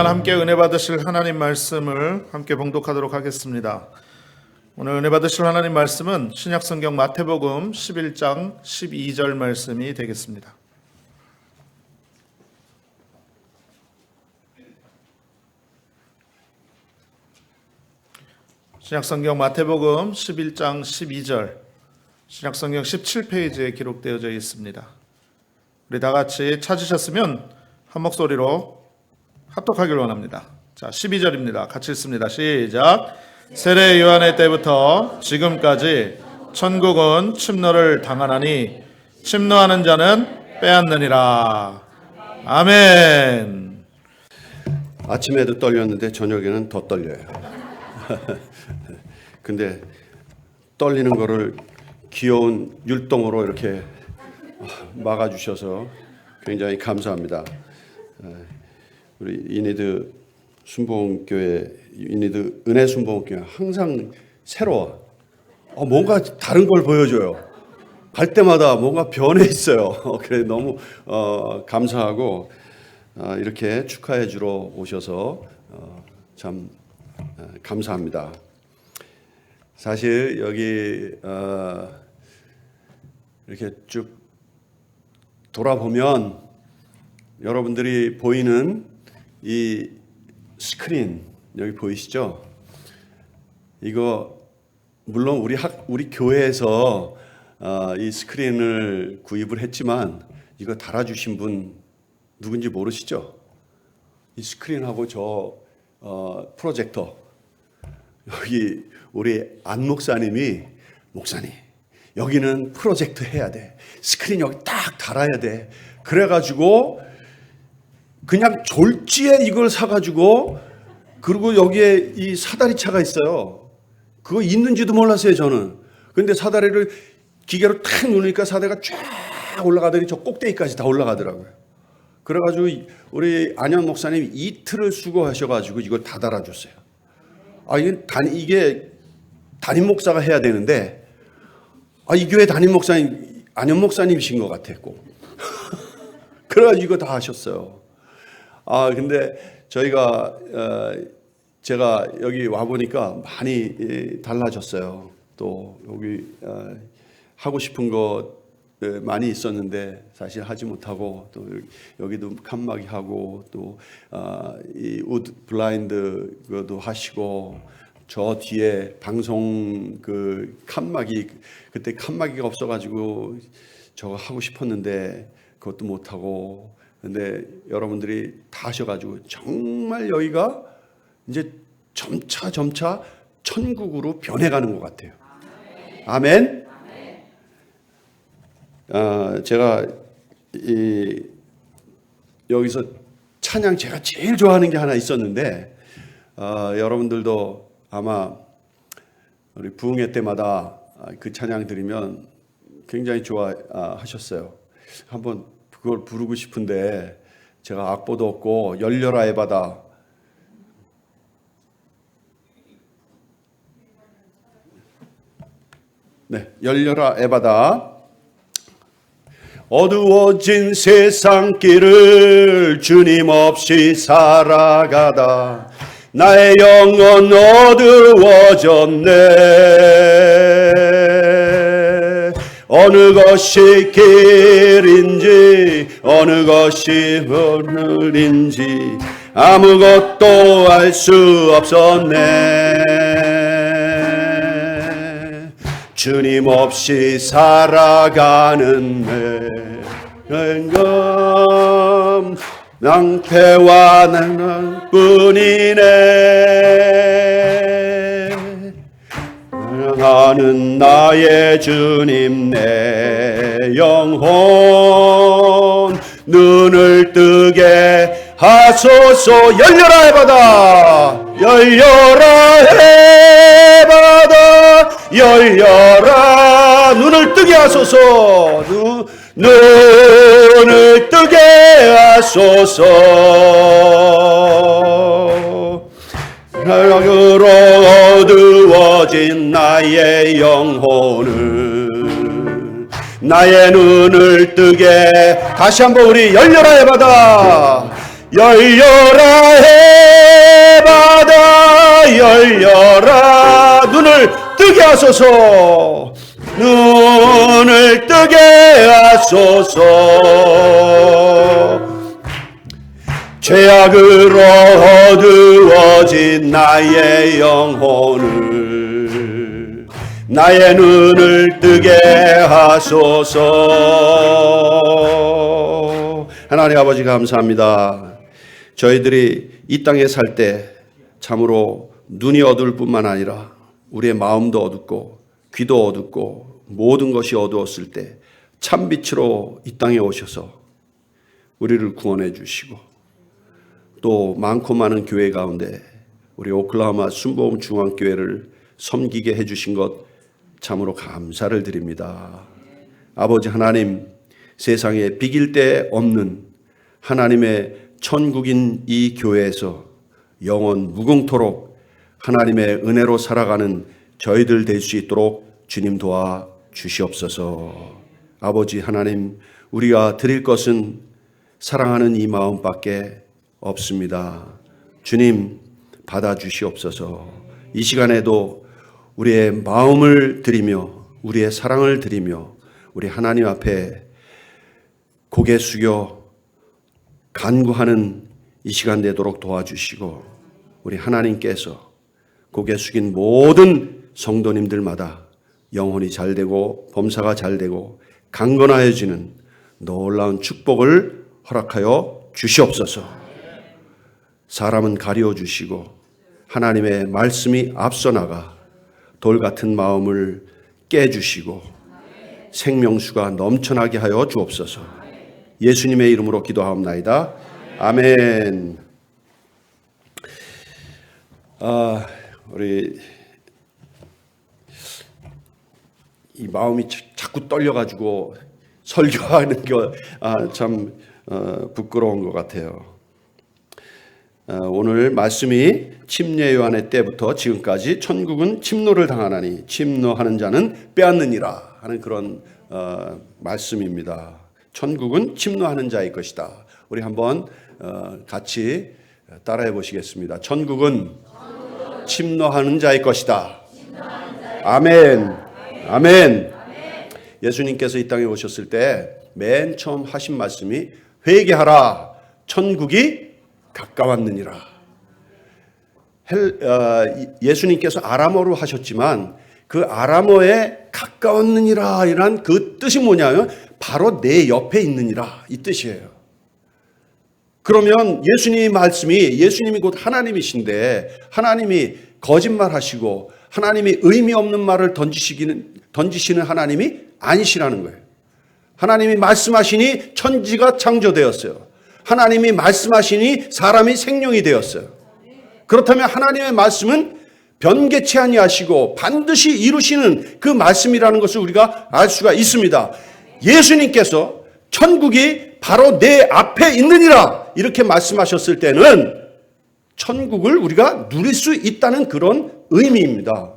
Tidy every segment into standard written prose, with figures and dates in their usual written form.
함께 은혜 받으실 하나님 말씀을 함께 봉독하도록 하겠습니다. 오늘 은혜 받으실 하나님 말씀은 신약성경 마태복음 11장 12절 말씀이 되겠습니다. 신약성경 마태복음 11장 12절, 신약성경 17페이지에 기록되어져 있습니다. 우리 다 같이 찾으셨으면 한 목소리로 합독하길 원합니다. 자, 12절입니다. 같이 읽습니다. 시작. 세례 요한의 때부터 지금까지 천국은 침노를 당하나니 침노하는 자는 빼앗느니라. 아멘. 아침에도 떨렸는데 저녁에는 더 떨려요. 근데 떨리는 거를 귀여운 율동으로 이렇게 막아주셔서 굉장히 감사합니다. 우리 이니드 순복음교회, 이니드 은혜 순복음교회 항상 새로워. 뭔가 다른 걸 보여줘요. 갈 때마다 뭔가 변해 있어요. 그래 너무 감사하고 이렇게 축하해 주러 오셔서 참 감사합니다. 사실 여기 이렇게 쭉 돌아보면 여러분들이 보이는 이 스크린 여기 보이시죠? 이거 물론 우리 교회에서 이 스크린을 구입을 했지만 이거 달아주신 분 누군지 모르시죠? 이 스크린하고 저 프로젝터 여기 우리 안 목사님이 목사님 여기는 프로젝트 해야 돼. 스크린 여기 딱 달아야 돼. 그래가지고 그냥 졸지에 이걸 사가지고 그리고 여기에 이 사다리차가 있어요. 그거 있는지도 몰랐어요 저는. 근데 사다리를 기계로 탁 누르니까 사다리가 쫙 올라가더니 저 꼭대기까지 다 올라가더라고요. 그래가지고 우리 안현 목사님이 이틀을 수고하셔가지고 이걸 다 달아줬어요. 이게 담임 목사가 해야 되는데 이 교회 담임 목사님 안현 목사님이신 것 같았고 그래가지고 이거 다 하셨어요. 근데 저희가 제가 여기 와 보니까 많이 달라졌어요. 또 여기 하고 싶은 거 많이 있었는데 사실 하지 못하고 또 여기도 칸막이 하고 또 이 우드 블라인드 그것도 하시고 저 뒤에 방송 그 칸막이 그때 칸막이가 없어가지고 저거 하고 싶었는데 그것도 못하고 근데 여러분들이 다 하셔가지고 정말 여기가 이제 점차 천국으로 변해가는 것 같아요. 아멘. 제가 여기서 찬양 제가 제일 좋아하는 게 하나 있었는데 여러분들도 아마 우리 부흥회 때마다 그 찬양 들으면 굉장히 좋아하셨어요. 한번 그걸 부르고 싶은데 제가 악보도 없고 열려라의 바다 열려라 에바다 어두워진 세상 길을 주님 없이 살아가다 나의 영혼 어두워졌네. 어느 것이 길인지 어느 것이 오늘인지 아무것도 알 수 없었네. 주님 없이 살아가는 내 낭패와 나는 뿐이네. 사랑하는 나의 주님 내 영혼 눈을 뜨게 하소서. 열려라 해바다 열려라 해바다 열려라 눈을 뜨게 하소서. 눈을 뜨게 하소서. 사랑으로 어두워진 나의 영혼을 나의 눈을 뜨게 다시 한번 우리 열려라 해바다 열려라 해 하소서. 눈을 뜨게 하소서. 죄악으로 어두워진 나의 영혼을, 나의 눈을 뜨게 하소서. 하나님 아버지 감사합니다. 저희들이 이 땅에 살 때 참으로 눈이 어두울 뿐만 아니라 우리의 마음도 어둡고 귀도 어둡고 모든 것이 어두웠을 때 참빛으로 이 땅에 오셔서 우리를 구원해 주시고, 또 많고 많은 교회 가운데 우리 오클라호마 순복음 중앙교회를 섬기게 해주신 것 참으로 감사를 드립니다. 아버지 하나님, 세상에 비길 데 없는 하나님의 천국인 이 교회에서 영원 무궁토록 하나님의 은혜로 살아가는 저희들 될 수 있도록 주님 도와 주시옵소서. 아버지 하나님, 우리가 드릴 것은 사랑하는 이 마음밖에 없습니다. 주님 받아 주시옵소서. 이 시간에도 우리의 마음을 드리며 우리의 사랑을 드리며 우리 하나님 앞에 고개 숙여 간구하는 이 시간 되도록 도와주시고, 우리 하나님께서 고개 숙인 모든 성도님들마다 영혼이 잘되고 범사가 잘되고 강건하여지는 놀라운 축복을 허락하여 주시옵소서. 사람은 가리워 주시고 하나님의 말씀이 앞서 나가 돌같은 마음을 깨주시고 생명수가 넘쳐나게 하여 주옵소서. 예수님의 이름으로 기도하옵나이다. 아멘. 우리 이 마음이 자꾸 떨려가지고 설교하는 게 참 부끄러운 것 같아요. 오늘 말씀이 침례 요한의 때부터 지금까지 천국은 침노를 당하나니 침노하는 자는 빼앗느니라 하는 그런 말씀입니다. 천국은 침노하는 자의 것이다. 우리 한번 같이 따라해 보시겠습니다. 천국은 침노하는 자의 것이다. 아멘. 아멘. 예수님께서 이 땅에 오셨을 때 맨 처음 하신 말씀이 회개하라, 천국이 가까웠느니라. 예수님께서 아람어로 하셨지만 그 아람어에 가까웠느니라 이란 그 뜻이 뭐냐면 바로 내 옆에 있느니라 이 뜻이에요. 그러면 예수님의 말씀이, 예수님이 곧 하나님이신데 하나님이 거짓말하시고 하나님이 의미 없는 말을 던지시는 하나님이 아니시라는 거예요. 하나님이 말씀하시니 천지가 창조되었어요. 하나님이 말씀하시니 사람이 생명이 되었어요. 그렇다면 하나님의 말씀은 변개치 아니하시고 반드시 이루시는 그 말씀이라는 것을 우리가 알 수가 있습니다. 예수님께서 천국이 바로 내 앞에 있느니라 이렇게 말씀하셨을 때는 천국을 우리가 누릴 수 있다는 그런 의미입니다.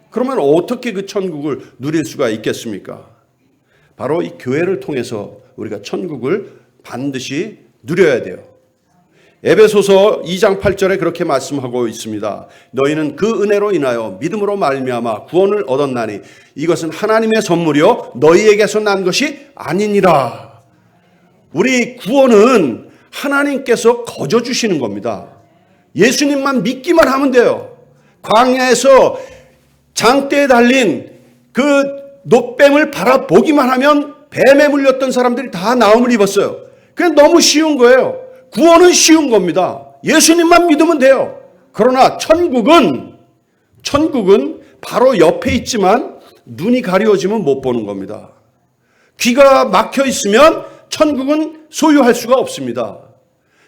그러면 어떻게 그 천국을 누릴 수가 있겠습니까? 바로 이 교회를 통해서 우리가 천국을 반드시 누려야 돼요. 에베소서 2장 8절에 그렇게 말씀하고 있습니다. 너희는 그 은혜로 인하여 믿음으로 말미암아 구원을 얻었나니 이것은 하나님의 선물이요 너희에게서 난 것이 아니니라. 우리 구원은 하나님께서 거저 주시는 겁니다. 예수님만 믿기만 하면 돼요. 광야에서 장대에 달린 그 노뱀을 바라보기만 하면 뱀에 물렸던 사람들이 다 나음을 입었어요. 그냥 너무 쉬운 거예요. 구원은 쉬운 겁니다. 예수님만 믿으면 돼요. 그러나 천국은 바로 옆에 있지만 눈이 가려워지면 못 보는 겁니다. 귀가 막혀 있으면 천국은 소유할 수가 없습니다.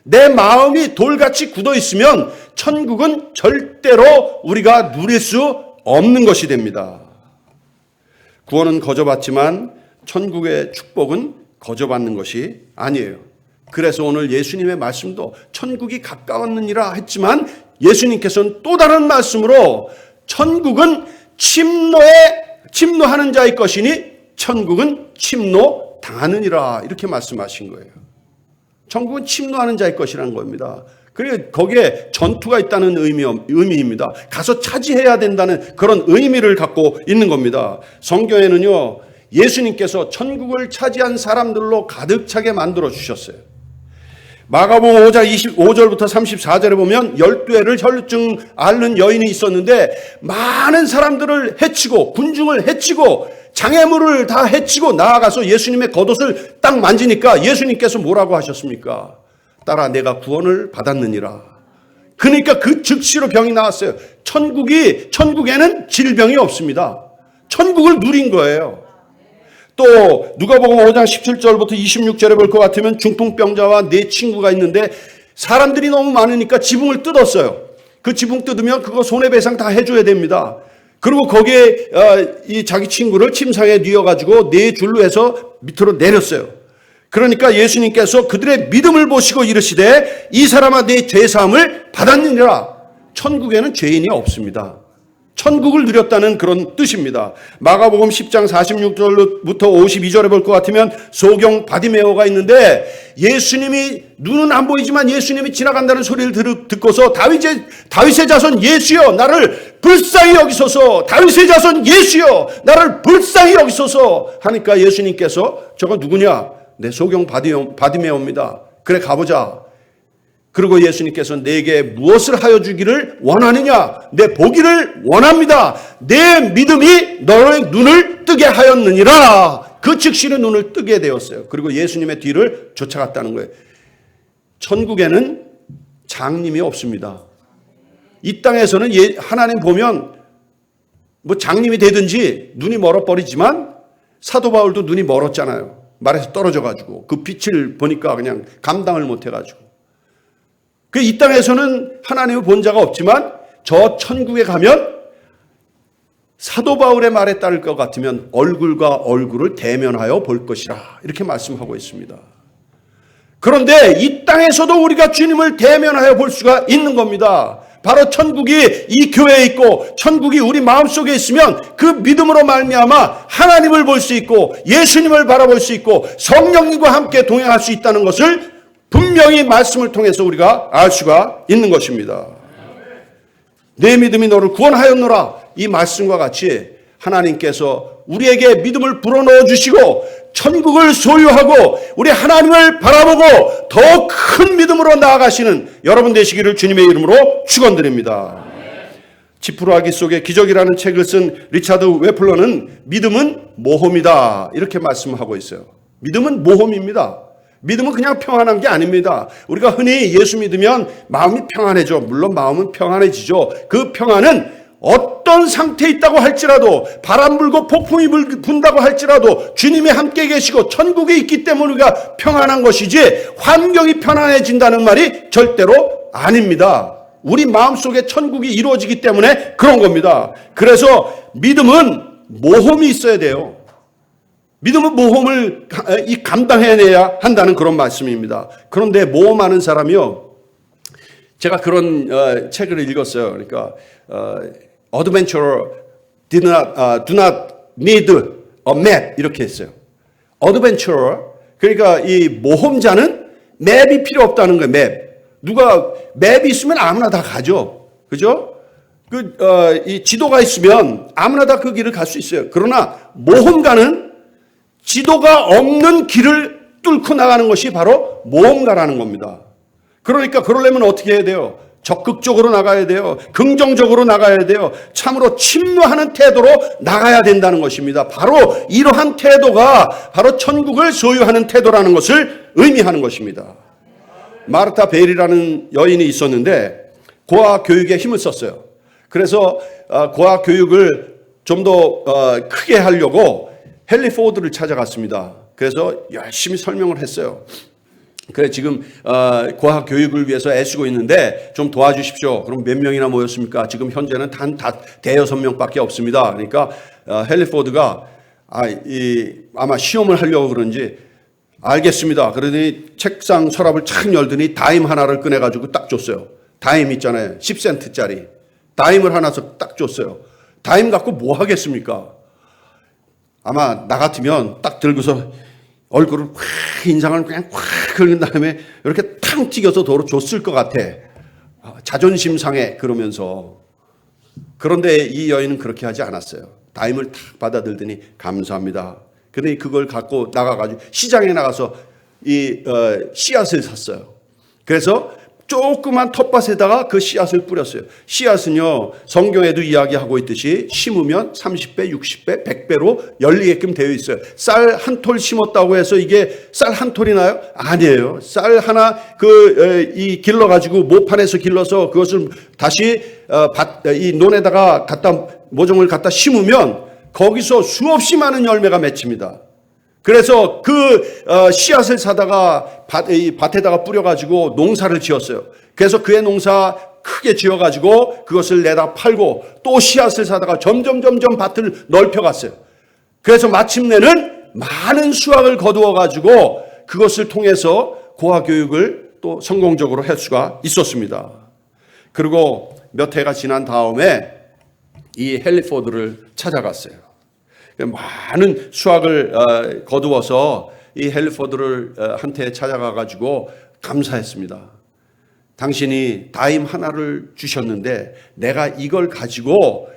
내 마음이 돌같이 굳어 있으면 천국은 절대로 우리가 누릴 수 없는 것이 됩니다. 구원은 거저받지만 천국의 축복은 거저받는 것이 아니에요. 그래서 오늘 예수님의 말씀도 천국이 가까웠느니라 했지만 예수님께서는 또 다른 말씀으로 천국은 침노하는 자의 것이니 천국은 침노 당하느니라 이렇게 말씀하신 거예요. 천국은 침노하는 자의 것이라는 겁니다. 그리고 거기에 전투가 있다는 의미입니다. 가서 차지해야 된다는 그런 의미를 갖고 있는 겁니다. 성경에는요, 예수님께서 천국을 차지한 사람들로 가득 차게 만들어 주셨어요. 마가복음 5장 25절부터 34절에 보면 12해를 혈루증 앓는 여인이 있었는데 많은 사람들을 해치고 군중을 해치고 장애물을 다 해치고 나아가서 예수님의 겉옷을 딱 만지니까 예수님께서 뭐라고 하셨습니까? 딸아, 내가 구원을 받았느니라. 그러니까 그 즉시로 병이 나왔어요. 천국에는 질병이 없습니다. 천국을 누린 거예요. 또 누가복음 5장 17절부터 26절에 볼 것 같으면 중풍병자와 네 친구가 있는데 사람들이 너무 많으니까 지붕을 뜯었어요. 그 지붕 뜯으면 그거 손해배상 다 해줘야 됩니다. 그리고 거기에 이 자기 친구를 침상에 뉘어가지고 네 줄로 해서 밑으로 내렸어요. 그러니까 예수님께서 그들의 믿음을 보시고 이르시되 이 사람아 네 죄사함을 받았느니라. 천국에는 죄인이 없습니다. 천국을 누렸다는 그런 뜻입니다. 마가복음 10장 46절부터 52절에 볼 것 같으면 소경 바디메오가 있는데 예수님이 눈은 안 보이지만 예수님이 지나간다는 소리를 듣고서 다윗의 자손 예수여 나를 불쌍히 여기소서, 다윗의 자손 예수여 나를 불쌍히 여기소서 하니까 예수님께서 저거 누구냐? 내 소경 바디메오입니다. 그래 가보자. 그리고 예수님께서 내게 무엇을 하여 주기를 원하느냐? 내 보기를 원합니다. 내 믿음이 너의 눈을 뜨게 하였느니라. 그 즉시는 눈을 뜨게 되었어요. 그리고 예수님의 뒤를 쫓아갔다는 거예요. 천국에는 장님이 없습니다. 이 땅에서는 하나님 보면 뭐 장님이 되든지 눈이 멀어버리지만 사도 바울도 눈이 멀었잖아요. 말에서 떨어져가지고 그 빛을 보니까 그냥 감당을 못해가지고. 이 땅에서는 하나님의 본 자가 없지만 저 천국에 가면 사도 바울의 말에 따를 것 같으면 얼굴과 얼굴을 대면하여 볼 것이라 이렇게 말씀하고 있습니다. 그런데 이 땅에서도 우리가 주님을 대면하여 볼 수가 있는 겁니다. 바로 천국이 이 교회에 있고 천국이 우리 마음속에 있으면 그 믿음으로 말미암아 하나님을 볼 수 있고 예수님을 바라볼 수 있고 성령님과 함께 동행할 수 있다는 것을 분명히 말씀을 통해서 우리가 알 수가 있는 것입니다. 내 믿음이 너를 구원하였노라. 이 말씀과 같이 하나님께서 우리에게 믿음을 불어넣어 주시고 천국을 소유하고 우리 하나님을 바라보고 더 큰 믿음으로 나아가시는 여러분 되시기를 주님의 이름으로 축원드립니다. 지푸라기 속에 기적이라는 책을 쓴 리차드 웨플러는 믿음은 모험이다 이렇게 말씀하고 있어요. 믿음은 모험입니다. 믿음은 그냥 평안한 게 아닙니다. 우리가 흔히 예수 믿으면 마음이 평안해져. 물론 마음은 평안해지죠. 그 평안은 어떤 상태에 있다고 할지라도 바람 불고 폭풍이 분다고 할지라도 주님이 함께 계시고 천국에 있기 때문에 우리가 평안한 것이지 환경이 편안해진다는 말이 절대로 아닙니다. 우리 마음속에 천국이 이루어지기 때문에 그런 겁니다. 그래서 믿음은 모험이 있어야 돼요. 믿음은 모험을 감당해내야 한다는 그런 말씀입니다. 그런데 모험하는 사람이요. 제가 그런 책을 읽었어요. 그러니까 Adventurer do not need a map 이렇게 했어요. Adventurer 그러니까 이 모험자는 맵이 필요 없다는 거예요. 맵. 누가 맵이 있으면 아무나 다 가죠. 그죠? 이 지도가 있으면 아무나 다 그 길을 갈 수 있어요. 그러나 모험가는 지도가 없는 길을 뚫고 나가는 것이 바로 모험가라는 겁니다. 그러니까 그러려면 어떻게 해야 돼요? 적극적으로 나가야 돼요. 긍정적으로 나가야 돼요. 참으로 침노하는 태도로 나가야 된다는 것입니다. 바로 이러한 태도가 바로 천국을 소유하는 태도라는 것을 의미하는 것입니다. 마르타 벨이라는 여인이 있었는데 고아 교육에 힘을 썼어요. 그래서 고아 교육을 좀 더 크게 하려고 헨리 포드를 찾아갔습니다. 그래서 열심히 설명을 했어요. 그래 지금 고아 교육을 위해서 애쓰고 있는데 좀 도와주십시오. 그럼 몇 명이나 모였습니까? 지금 현재는 단 5-6명밖에 없습니다. 그러니까 헨리 포드가 아마 시험을 하려고 그런지 알겠습니다. 그러더니 책상 서랍을 착 열더니 다임 하나를 꺼내가지고 딱 줬어요. 다임 있잖아요. 10센트짜리. 다임을 하나 딱 줬어요. 다임 갖고 뭐 하겠습니까? 아마 나 같으면 딱 들고서 얼굴을 확 인상을 그냥 확 긁은 다음에 이렇게 탕 튀겨서 도로 줬을 것 같아. 자존심 상해 그러면서. 그런데 이 여인은 그렇게 하지 않았어요. 다임을 탁 받아들더니 감사합니다. 그러니 그걸 갖고 나가가지고 시장에 나가서 이 씨앗을 샀어요. 그래서 조그만 텃밭에다가 그 씨앗을 뿌렸어요. 씨앗은요, 성경에도 이야기하고 있듯이 심으면 30배, 60배, 100배로 열리게끔 되어 있어요. 쌀 한 톨 심었다고 해서 이게 쌀 한 톨이 나요? 아니에요. 쌀 하나 이 길러가지고 모판에서 길러서 그것을 다시 이 논에다가 모종을 갖다 심으면 거기서 수없이 많은 열매가 맺힙니다. 그래서 그 씨앗을 사다가 밭에다가 뿌려가지고 농사를 지었어요. 그래서 그의 농사 크게 지어가지고 그것을 내다 팔고 또 씨앗을 사다가 점점 밭을 넓혀갔어요. 그래서 마침내는 많은 수확을 거두어가지고 그것을 통해서 고아교육을 또 성공적으로 할 수가 있었습니다. 그리고 몇 해가 지난 다음에 이 헨리포드를 찾아갔어요. 많은 수확을 거두어서 이 헨리포드를 한테 찾아가 가지고 감사했습니다. 당신이 다임 하나를 주셨는데 내가 이걸 가지고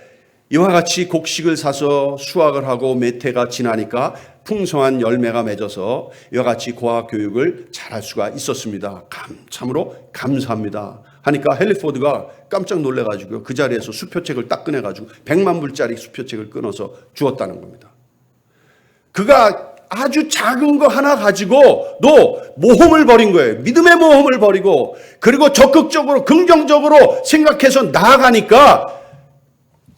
이와 같이 곡식을 사서 수확을 하고 몇 해가 지나니까 풍성한 열매가 맺어서 이와 같이 고아 교육을 잘할 수가 있었습니다. 참으로 감사합니다. 하니까 헨리포드가 깜짝 놀래가지고 그 자리에서 수표책을 딱 꺼내가지고 100만 불짜리 수표책을 끊어서 주었다는 겁니다. 그가 아주 작은 거 하나 가지고도 모험을 벌인 거예요. 믿음의 모험을 벌이고 그리고 적극적으로 긍정적으로 생각해서 나아가니까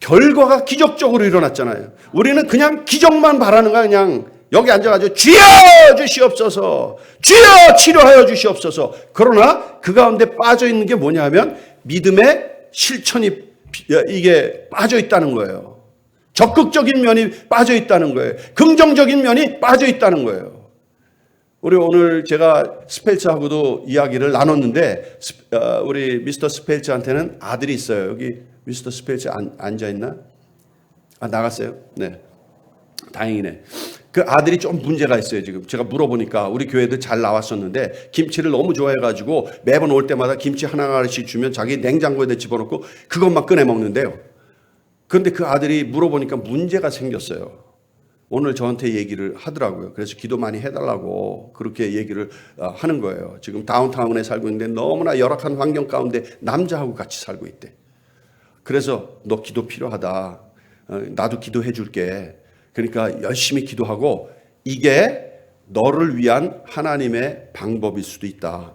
결과가 기적적으로 일어났잖아요. 우리는 그냥 기적만 바라는 거야. 그냥 여기 앉아가지고 주여 주시옵소서, 주여 치료하여 주시옵소서. 그러나 그 가운데 빠져 있는 게 뭐냐 하면 믿음의 실천이 이게 빠져 있다는 거예요. 적극적인 면이 빠져 있다는 거예요. 긍정적인 면이 빠져 있다는 거예요. 우리 오늘 제가 스펠츠하고도 이야기를 나눴는데 우리 미스터 스펠츠한테는 아들이 있어요. 여기 미스터 스펠츠 앉아 있나? 나갔어요? 네. 다행이네. 그 아들이 좀 문제가 있어요. 지금 제가 물어보니까 우리 교회도 잘 나왔었는데 김치를 너무 좋아해가지고 매번 올 때마다 김치 하나씩 주면 자기 냉장고에다 집어넣고 그것만 꺼내 먹는데요. 그런데 그 아들이 물어보니까 문제가 생겼어요. 오늘 저한테 얘기를 하더라고요. 그래서 기도 많이 해달라고 그렇게 얘기를 하는 거예요. 지금 다운타운에 살고 있는데 너무나 열악한 환경 가운데 남자하고 같이 살고 있대. 그래서 너 기도 필요하다. 나도 기도해 줄게. 그러니까 열심히 기도하고 이게 너를 위한 하나님의 방법일 수도 있다.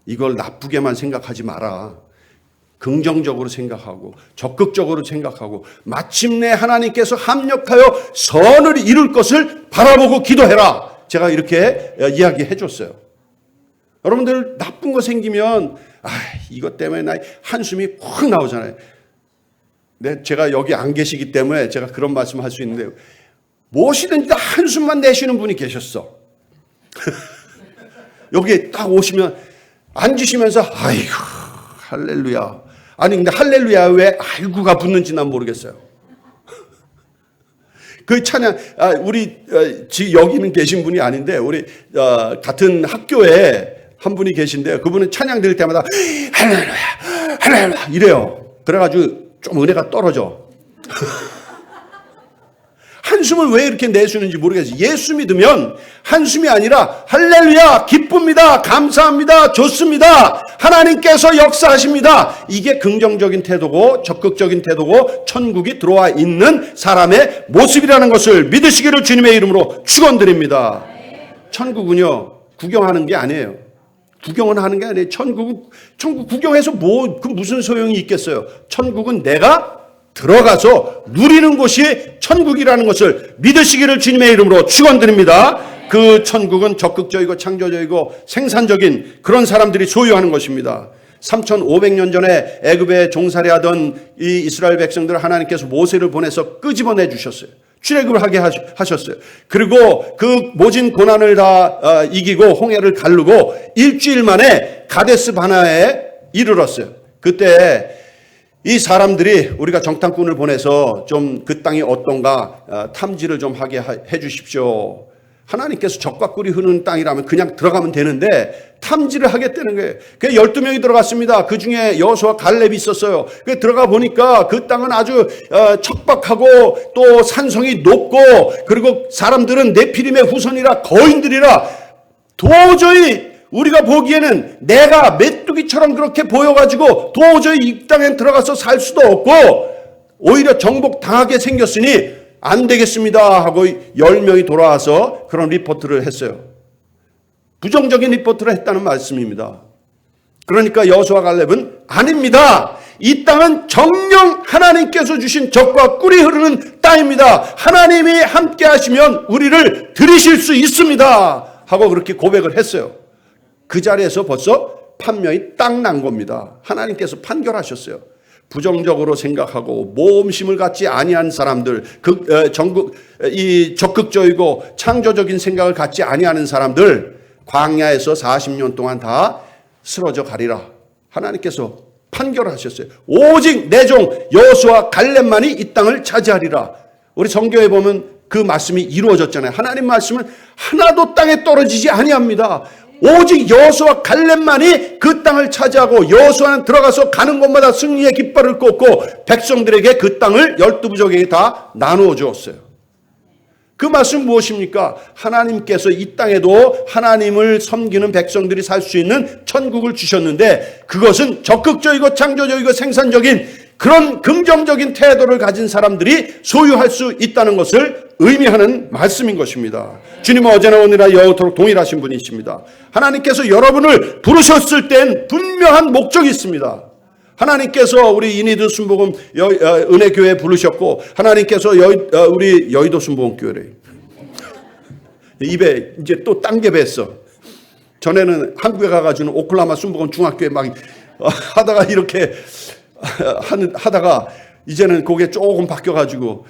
이걸 나쁘게만 생각하지 마라. 긍정적으로 생각하고 적극적으로 생각하고 마침내 하나님께서 합력하여 선을 이룰 것을 바라보고 기도해라. 제가 이렇게 이야기해 줬어요. 여러분들 나쁜 거 생기면 이것 때문에 나 한숨이 확 나오잖아요. 네, 제가 여기 안 계시기 때문에 제가 그런 말씀을 할 수 있는데 무엇이든지 다 한숨만 내쉬는 분이 계셨어. 여기 딱 오시면 앉으시면서 아이고 할렐루야. 아니 근데 할렐루야 왜 아이고가 붙는지 난 모르겠어요. 그 찬양 우리 여기는 계신 분이 아닌데 우리 같은 학교에 한 분이 계신데 그분은 찬양 드릴 때마다 할렐루야 할렐루야 이래요. 그래가지고 좀 은혜가 떨어져. 한숨을 왜 이렇게 내쉬는지 모르겠어요. 예수 믿으면 한숨이 아니라 할렐루야 기쁩니다 감사합니다 좋습니다 하나님께서 역사하십니다. 이게 긍정적인 태도고 적극적인 태도고 천국이 들어와 있는 사람의 모습이라는 것을 믿으시기를 주님의 이름으로 축원드립니다. 천국은요 구경하는 게 아니에요. 구경은 하는 게 아니에요. 천국 구경해서 그 무슨 소용이 있겠어요. 천국은 내가 들어가서 누리는 곳이 천국이라는 것을 믿으시기를 주님의 이름으로 축원드립니다. 그 천국은 적극적이고 창조적이고 생산적인 그런 사람들이 소유하는 것입니다. 3,500년 전에 애굽에 종살이하던 이 이스라엘 백성들을 하나님께서 모세를 보내서 끄집어내 주셨어요. 출애굽을 하게 하셨어요. 그리고 그 모진 고난을 다 이기고 홍해를 가르고 일주일 만에 가데스 바나에 이르렀어요. 그때 이 사람들이 우리가 정탐꾼을 보내서 좀 그 땅이 어떤가 탐지를 좀 하게 해 주십시오. 하나님께서 적과 꿀이 흐르는 땅이라면 그냥 들어가면 되는데 탐지를 하겠다는 거예요. 그 12명이 들어갔습니다. 그 중에 여호수아 갈렙이 있었어요. 그 들어가 보니까 그 땅은 아주 척박하고 또 산성이 높고 그리고 사람들은 네피림의 후손이라 거인들이라 도저히 우리가 보기에는 내가 메뚜기처럼 그렇게 보여가지고 도저히 이 땅에 들어가서 살 수도 없고 오히려 정복당하게 생겼으니 안 되겠습니다 하고 10명이 돌아와서 그런 리포트를 했어요. 부정적인 리포트를 했다는 말씀입니다. 그러니까 여호수아 갈렙은 아닙니다. 이 땅은 정녕 하나님께서 주신 젖과 꿀이 흐르는 땅입니다. 하나님이 함께 하시면 우리를 들이실 수 있습니다 하고 그렇게 고백을 했어요. 그 자리에서 벌써 판명이 딱 난 겁니다. 하나님께서 판결하셨어요. 부정적으로 생각하고 모험심을 갖지 아니한 사람들, 이 적극적이고 창조적인 생각을 갖지 아니하는 사람들 광야에서 40년 동안 다 쓰러져 가리라. 하나님께서 판결하셨어요. 오직 내 종 여호수아 갈렙만이 이 땅을 차지하리라. 우리 성경에 보면 그 말씀이 이루어졌잖아요. 하나님 말씀은 하나도 땅에 떨어지지 아니합니다. 오직 여호수아 갈렙만이 그 땅을 차지하고 여호수아는 들어가서 가는 곳마다 승리의 깃발을 꽂고 백성들에게 그 땅을 12부족에게 다 나누어 주었어요. 그 말씀 무엇입니까? 하나님께서 이 땅에도 하나님을 섬기는 백성들이 살 수 있는 천국을 주셨는데 그것은 적극적이고 창조적이고 생산적인 그런 긍정적인 태도를 가진 사람들이 소유할 수 있다는 것을 의미하는 말씀인 것입니다. 주님은 어제나 오늘이나 영원토록 동일하신 분이십니다. 하나님께서 여러분을 부르셨을 땐 분명한 목적이 있습니다. 하나님께서 우리 이니드 순복음 은혜교회 부르셨고 하나님께서 우리 여의도 순복음교회래. 입에 이제 또 딴 게 뱄어. 전에는 한국에 가가지고 오클라호마 순복음 중학교에 막 하다가 이렇게 하다가 이제는 그게 조금 바뀌어가지고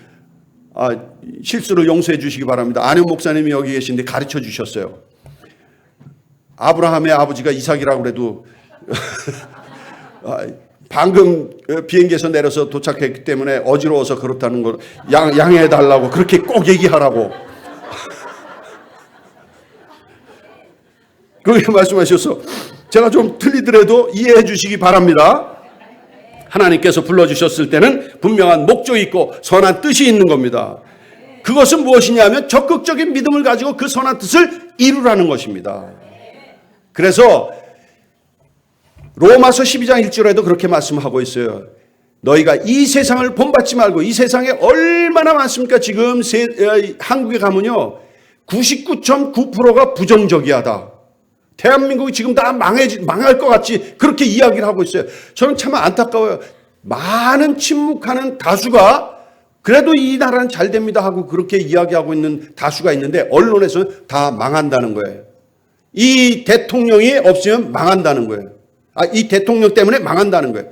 실수를 용서해 주시기 바랍니다. 안현 목사님이 여기 계신데 가르쳐 주셨어요. 아브라함의 아버지가 이삭이라고 그래도 방금 비행기에서 내려서 도착했기 때문에 어지러워서 그렇다는 걸 양해해 달라고 그렇게 꼭 얘기하라고 그렇게 말씀하셔서 제가 좀 틀리더라도 이해해 주시기 바랍니다. 하나님께서 불러주셨을 때는 분명한 목적이 있고 선한 뜻이 있는 겁니다. 그것은 무엇이냐면 적극적인 믿음을 가지고 그 선한 뜻을 이루라는 것입니다. 그래서 로마서 12장 1절에도 그렇게 말씀하고 있어요. 너희가 이 세상을 본받지 말고 이 세상에 얼마나 많습니까? 지금 한국에 가면요 99.9%가 부정적이하다. 대한민국이 지금 다 망할 것 같이 그렇게 이야기를 하고 있어요. 저는 참 안타까워요. 많은 침묵하는 다수가 그래도 이 나라는 잘 됩니다 하고 그렇게 이야기하고 있는 다수가 있는데 언론에서는 다 망한다는 거예요. 이 대통령이 없으면 망한다는 거예요. 이 대통령 때문에 망한다는 거예요.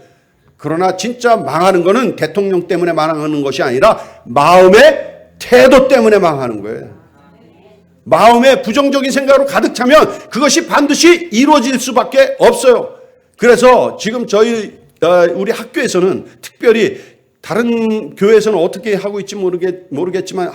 그러나 진짜 망하는 거는 대통령 때문에 망하는 것이 아니라 마음의 태도 때문에 망하는 거예요. 마음에 부정적인 생각으로 가득 차면 그것이 반드시 이루어질 수밖에 없어요. 그래서 지금 우리 학교에서는 특별히 다른 교회에서는 어떻게 하고 있지 모르겠지만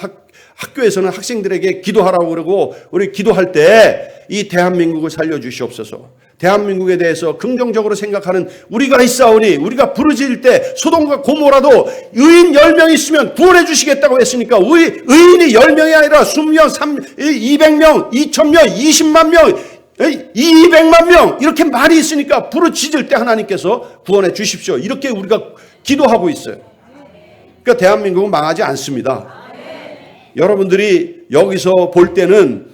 학교에서는 학생들에게 기도하라고 그러고 우리 기도할 때 이 대한민국을 살려주시옵소서. 대한민국에 대해서 긍정적으로 생각하는 우리가 있사오니 우리가 부르짖을 때 소돔과 고모라도 의인 10명 있으면 구원해 주시겠다고 했으니까 우리 의인이 10명이 아니라 20명, 200명, 2000명, 20만 명, 200만 명 이렇게 말이 있으니까 부르짖을 때 하나님께서 구원해 주십시오. 이렇게 우리가 기도하고 있어요. 그러니까 대한민국은 망하지 않습니다. 여러분들이 여기서 볼 때는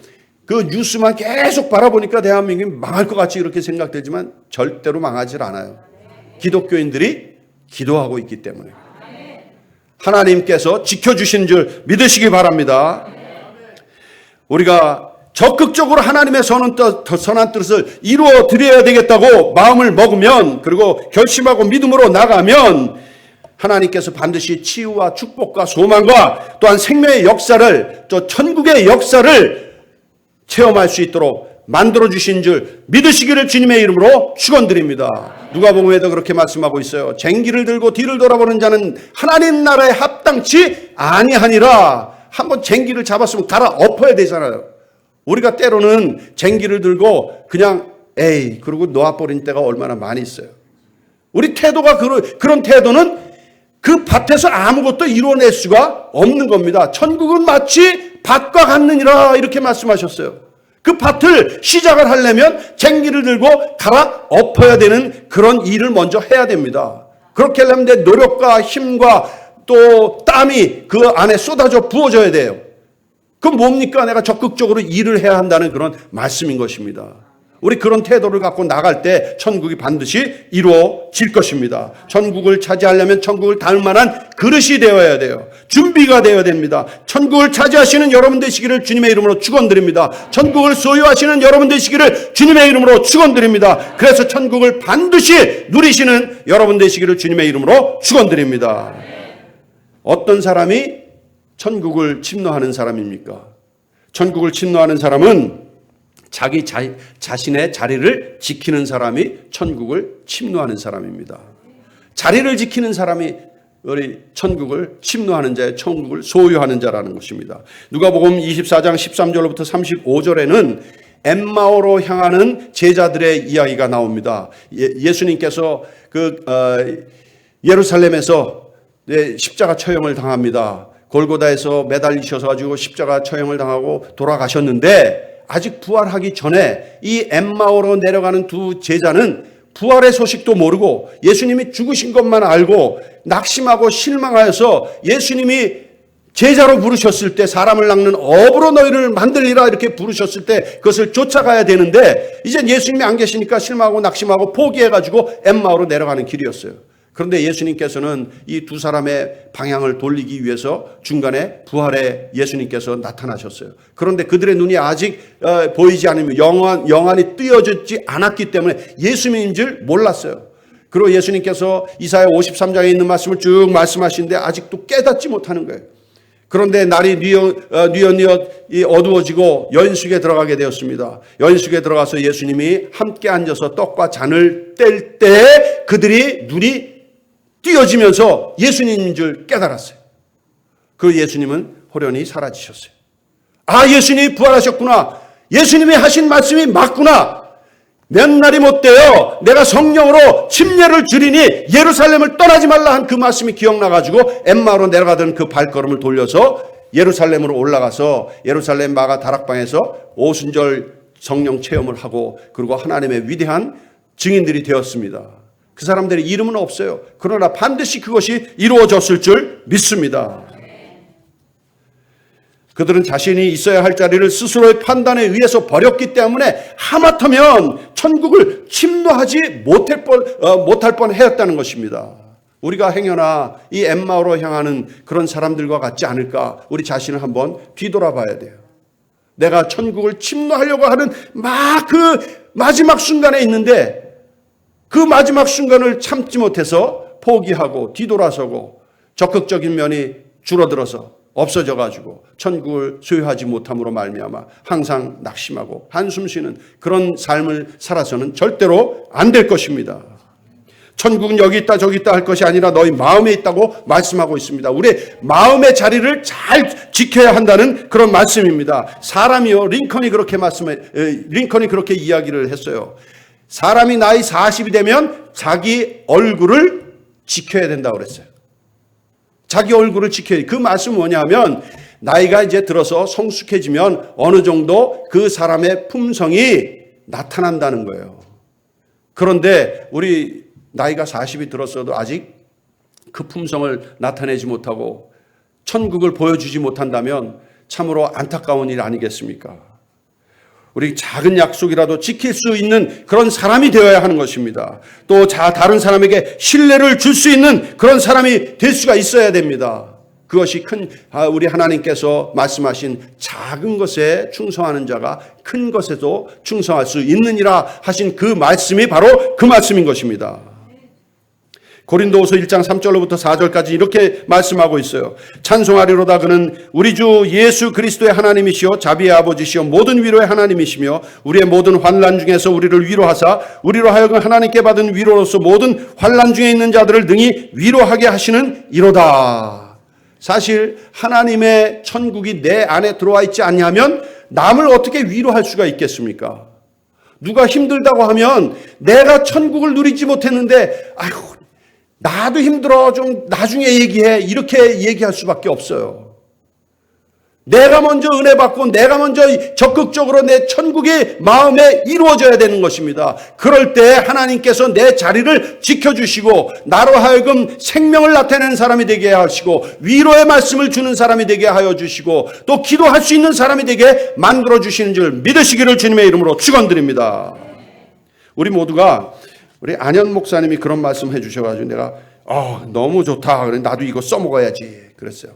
그 뉴스만 계속 바라보니까 대한민국이 망할 것 같이 이렇게 생각되지만 절대로 망하지 않아요. 기독교인들이 기도하고 있기 때문에 하나님께서 지켜주신 줄 믿으시기 바랍니다. 우리가 적극적으로 하나님의 선한 뜻을 이루어 드려야 되겠다고 마음을 먹으면 그리고 결심하고 믿음으로 나가면 하나님께서 반드시 치유와 축복과 소망과 또한 생명의 역사를 또 천국의 역사를 체험할 수 있도록 만들어주신 줄 믿으시기를 주님의 이름으로 축원드립니다. 누가복음에도 그렇게 말씀하고 있어요. 쟁기를 들고 뒤를 돌아보는 자는 하나님 나라에 합당치 아니하니라. 한번 쟁기를 잡았으면 갈아 엎어야 되잖아요. 우리가 때로는 쟁기를 들고 그냥 에이, 그리고 놓아버린 때가 얼마나 많이 있어요. 우리 태도가 그런 태도는 그 밭에서 아무것도 이루어낼 수가 없는 겁니다. 천국은 마치 밭과 같느니라 이렇게 말씀하셨어요. 그 밭을 시작을 하려면 쟁기를 들고 갈아 엎어야 되는 그런 일을 먼저 해야 됩니다. 그렇게 하려면 내 노력과 힘과 또 땀이 그 안에 쏟아져 부어져야 돼요. 그럼 뭡니까? 내가 적극적으로 일을 해야 한다는 그런 말씀인 것입니다. 우리 그런 태도를 갖고 나갈 때 천국이 반드시 이루어질 것입니다. 천국을 차지하려면 천국을 닮을 만한 그릇이 되어야 돼요. 준비가 되어야 됩니다. 천국을 차지하시는 여러분 되시기를 주님의 이름으로 축원드립니다. 천국을 소유하시는 여러분 되시기를 주님의 이름으로 축원드립니다. 그래서 천국을 반드시 누리시는 여러분 되시기를 주님의 이름으로 축원드립니다. 어떤 사람이 천국을 침노하는 사람입니까? 천국을 침노하는 사람은 자기 자신의 자리를 지키는 사람이 천국을 침노하는 사람입니다. 자리를 지키는 사람이 우리 천국을 침노하는 자의 천국을 소유하는 자라는 것입니다. 누가복음 24장 13절부터 35절에는 엠마오로 향하는 제자들의 이야기가 나옵니다. 예수님께서 예루살렘에서 십자가 처형을 당합니다. 골고다에서 매달리셔서 가지고 십자가 처형을 당하고 돌아가셨는데 아직 부활하기 전에 이 엠마오로 내려가는 두 제자는 부활의 소식도 모르고 예수님이 죽으신 것만 알고 낙심하고 실망하여서 예수님이 제자로 부르셨을 때 사람을 낚는 업으로 너희를 만들리라 이렇게 부르셨을 때 그것을 쫓아가야 되는데 이제 예수님이 안 계시니까 실망하고 낙심하고 포기해가지고 엠마오로 내려가는 길이었어요. 그런데 예수님께서는 이 두 사람의 방향을 돌리기 위해서 중간에 부활의 예수님께서 나타나셨어요. 그런데 그들의 눈이 아직 보이지 않으면 영안이 뜨여지지 않았기 때문에 예수님인 줄 몰랐어요. 그리고 예수님께서 이사야 53장에 있는 말씀을 쭉 말씀하시는데 아직도 깨닫지 못하는 거예요. 그런데 날이 뉘엿뉘엿 어두워지고 여인숙에 들어가게 되었습니다. 여인숙에 들어가서 예수님이 함께 앉아서 떡과 잔을 뗄 때 그들이 눈이 띄어지면서 예수님인 줄 깨달았어요. 그 예수님은 호련히 사라지셨어요. 아, 예수님이 부활하셨구나. 예수님이 하신 말씀이 맞구나. 몇 날이 못 되어 내가 성령으로 침례를 주리니 예루살렘을 떠나지 말라 한 그 말씀이 기억나가지고 엠마오로 내려가던 그 발걸음을 돌려서 예루살렘으로 올라가서 예루살렘 마가 다락방에서 오순절 성령 체험을 하고 그리고 하나님의 위대한 증인들이 되었습니다. 그 사람들의 이름은 없어요. 그러나 반드시 그것이 이루어졌을 줄 믿습니다. 그들은 자신이 있어야 할 자리를 스스로의 판단에 의해서 버렸기 때문에 하마터면 천국을 침노하지 못할 뻔했다는 것입니다. 우리가 행여나 이 엠마오로 향하는 그런 사람들과 같지 않을까 우리 자신을 한번 뒤돌아봐야 돼요. 내가 천국을 침노하려고 하는 그 마지막 순간에 있는데 그 마지막 순간을 참지 못해서 포기하고 뒤돌아서고 적극적인 면이 줄어들어서 없어져 가지고 천국을 소유하지 못함으로 말미암아 항상 낙심하고 한숨 쉬는 그런 삶을 살아서는 절대로 안 될 것입니다. 천국은 여기 있다 저기 있다 할 것이 아니라 너희 마음에 있다고 말씀하고 있습니다. 우리의 마음의 자리를 잘 지켜야 한다는 그런 말씀입니다. 사람이요, 링컨이 그렇게 이야기를 했어요. 사람이 나이 40이 되면 자기 얼굴을 지켜야 된다고 그랬어요. 자기 얼굴을 지켜야 돼. 그 말씀은 뭐냐면 나이가 이제 들어서 성숙해지면 어느 정도 그 사람의 품성이 나타난다는 거예요. 그런데 우리 나이가 40이 들었어도 아직 그 품성을 나타내지 못하고 천국을 보여주지 못한다면 참으로 안타까운 일 아니겠습니까? 우리 작은 약속이라도 지킬 수 있는 그런 사람이 되어야 하는 것입니다. 또 다른 사람에게 신뢰를 줄 수 있는 그런 사람이 될 수가 있어야 됩니다. 그것이 우리 하나님께서 말씀하신 작은 것에 충성하는 자가 큰 것에도 충성할 수 있느니라 하신 그 말씀이 바로 그 말씀인 것입니다. 고린도후서 1장 3절로부터 4절까지 이렇게 말씀하고 있어요. 찬송하리로다 그는 우리 주 예수 그리스도의 하나님이시요 자비의 아버지시요 모든 위로의 하나님이시며 우리의 모든 환난 중에서 우리를 위로하사 우리로 하여금 하나님께 받은 위로로서 모든 환난 중에 있는 자들을 능히 위로하게 하시는 이로다. 사실 하나님의 천국이 내 안에 들어와 있지 않냐면 남을 어떻게 위로할 수가 있겠습니까? 누가 힘들다고 하면 내가 천국을 누리지 못했는데 아휴 나도 힘들어 좀 나중에 얘기해 이렇게 얘기할 수밖에 없어요. 내가 먼저 은혜 받고 내가 먼저 적극적으로 내 천국이 마음에 이루어져야 되는 것입니다. 그럴 때 하나님께서 내 자리를 지켜주시고 나로 하여금 생명을 나타내는 사람이 되게 하시고 위로의 말씀을 주는 사람이 되게 하여 주시고 또 기도할 수 있는 사람이 되게 만들어 주시는 줄 믿으시기를 주님의 이름으로 축원드립니다. 우리 모두가 우리 안현 목사님이 그런 말씀 해주셔가지고 내가 너무 좋다. 그래 나도 이거 써먹어야지 그랬어요.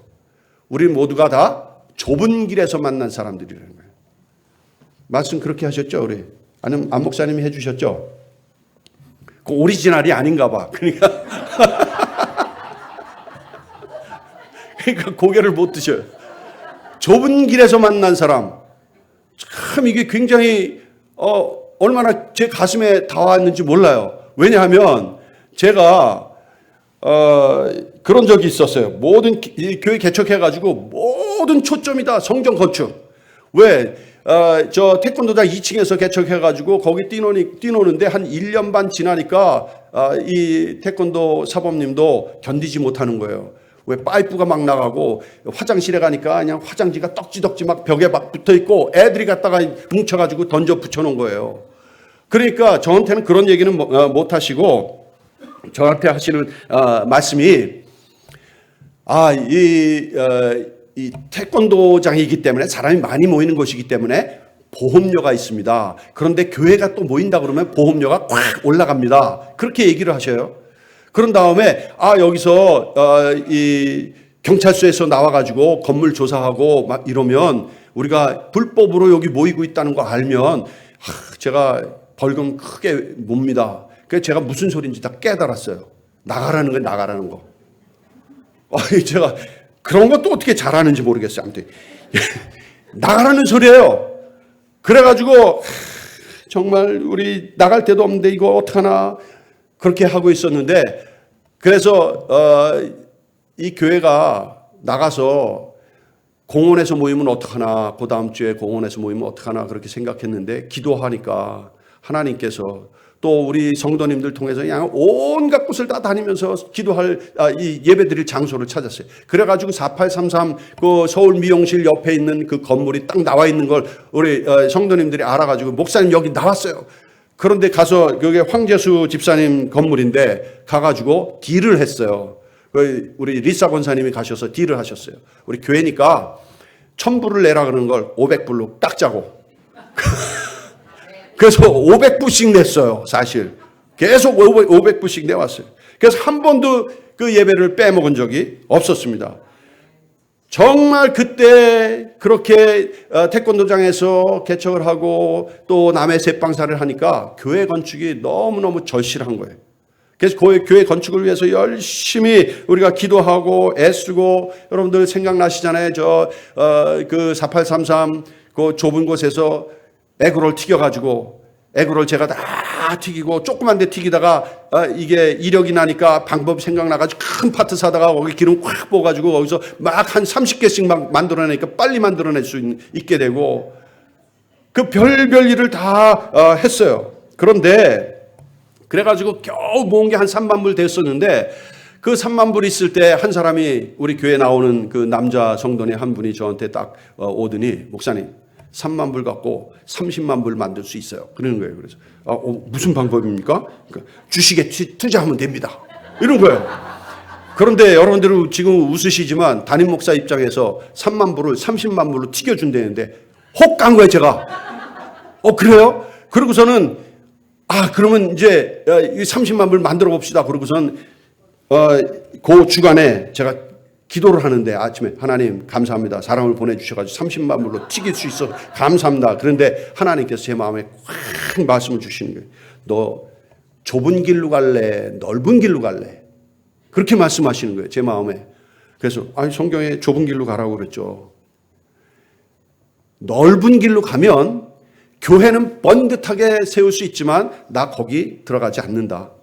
우리 모두가 다 좁은 길에서 만난 사람들이라는 거예요. 말씀 그렇게 하셨죠, 우리 안 목사님이 해주셨죠. 그 오리지널이 아닌가 봐. 그러니까 고개를 못 드셔요. 좁은 길에서 만난 사람. 참 이게 굉장히 얼마나 제 가슴에 닿았는지 몰라요. 왜냐하면 제가 그런 적이 있었어요. 모든 교회 개척해가지고 모든 초점이 다 성전 건축. 왜? 저 태권도장 2층에서 개척해가지고 거기 뛰노는데 한 1년 반 지나니까 이 태권도 사범님도 견디지 못하는 거예요. 왜 파이프가 막 나가고 화장실에 가니까 그냥 화장지가 떡지덕지 막 벽에 막 붙어 있고 애들이 갖다가 뭉쳐가지고 던져 붙여놓은 거예요. 그러니까 저한테는 그런 얘기는 못 하시고 저한테 하시는 말씀이 이 태권도장이기 때문에 사람이 많이 모이는 곳이기 때문에 보험료가 있습니다. 그런데 교회가 또 모인다 그러면 보험료가 꽉 올라갑니다. 그렇게 얘기를 하셔요. 그런 다음에 여기서 이 경찰서에서 나와가지고 건물 조사하고 막 이러면 우리가 불법으로 여기 모이고 있다는 거 알면 제가 벌금 크게 봅니다. 그래서 제가 무슨 소리인지 다 깨달았어요. 나가라는 건 나가라는 거. 제가 그런 것도 어떻게 잘하는지 모르겠어요. 아무튼 나가라는 소리예요. 그래가지고 정말 우리 나갈 데도 없는데 이거 어떡하나 그렇게 하고 있었는데 그래서 이 교회가 나가서 공원에서 모이면 어떡하나 그 다음 주에 공원에서 모이면 어떡하나 그렇게 생각했는데 기도하니까 하나님께서 또 우리 성도님들 통해서 그냥 온갖 곳을 다 다니면서 기도할 이 예배드릴 장소를 찾았어요. 그래가지고 4833 그 서울 미용실 옆에 있는 그 건물이 딱 나와 있는 걸 우리 성도님들이 알아가지고 목사님 여기 나왔어요. 그런데 가서 여기 황재수 집사님 건물인데 가가지고 딜을 했어요. 우리 리사 권사님이 가셔서 딜을 하셨어요. 우리 교회니까 1000불을 내라 그러는 걸 500불로 딱 짜고 그래서 500불씩 냈어요. 사실 계속 500불씩 내왔어요. 그래서 한 번도 그 예배를 빼먹은 적이 없었습니다. 정말 그때 그렇게 태권도장에서 개척을 하고 또 남의 새빵사를 하니까 교회 건축이 너무너무 절실한 거예요. 그래서 교회 건축을 위해서 열심히 우리가 기도하고 애쓰고 여러분들 생각나시잖아요. 그 4833 그 좁은 곳에서 에그롤 튀겨가지고 에그롤 제가 다 튀기고 조그만 데 튀기다가 이게 이력이 나니까 방법 생각나가지고 큰 파트 사다가 거기 기름 꽉 부어가지고 거기서 막 한 30개씩 막 만들어내니까 빨리 만들어낼 수 있게 되고 그 별별 일을 다 했어요. 그런데 그래가지고 겨우 모은 게 한 3만 불 됐었는데 그 3만 불 있을 때 한 사람이 우리 교회 나오는 그 남자 성도님 한 분이 저한테 딱 오더니 목사님 3만 불 갖고 30만 불 만들 수 있어요. 그러는 거예요. 그래서 무슨 방법입니까? 그러니까 주식에 투자하면 됩니다. 이런 거예요. 그런데 여러분들은 지금 웃으시지만 담임 목사 입장에서 3만 불을 30만 불로 튀겨준다는데 혹 간 거예요. 제가. 그래요? 그러고서는 그러면 이제 30만 불 만들어 봅시다. 그러고선 그 주간에 제가 기도를 하는데 아침에 하나님 감사합니다. 사람을 보내주셔가지고 30만 불로 튀길 수 있어 감사합니다. 그런데 하나님께서 제 마음에 확 말씀을 주시는 거예요. 너 좁은 길로 갈래? 넓은 길로 갈래? 그렇게 말씀하시는 거예요. 제 마음에. 그래서 성경에 좁은 길로 가라고 그랬죠. 넓은 길로 가면 교회는 번듯하게 세울 수 있지만 나 거기 들어가지 않는다.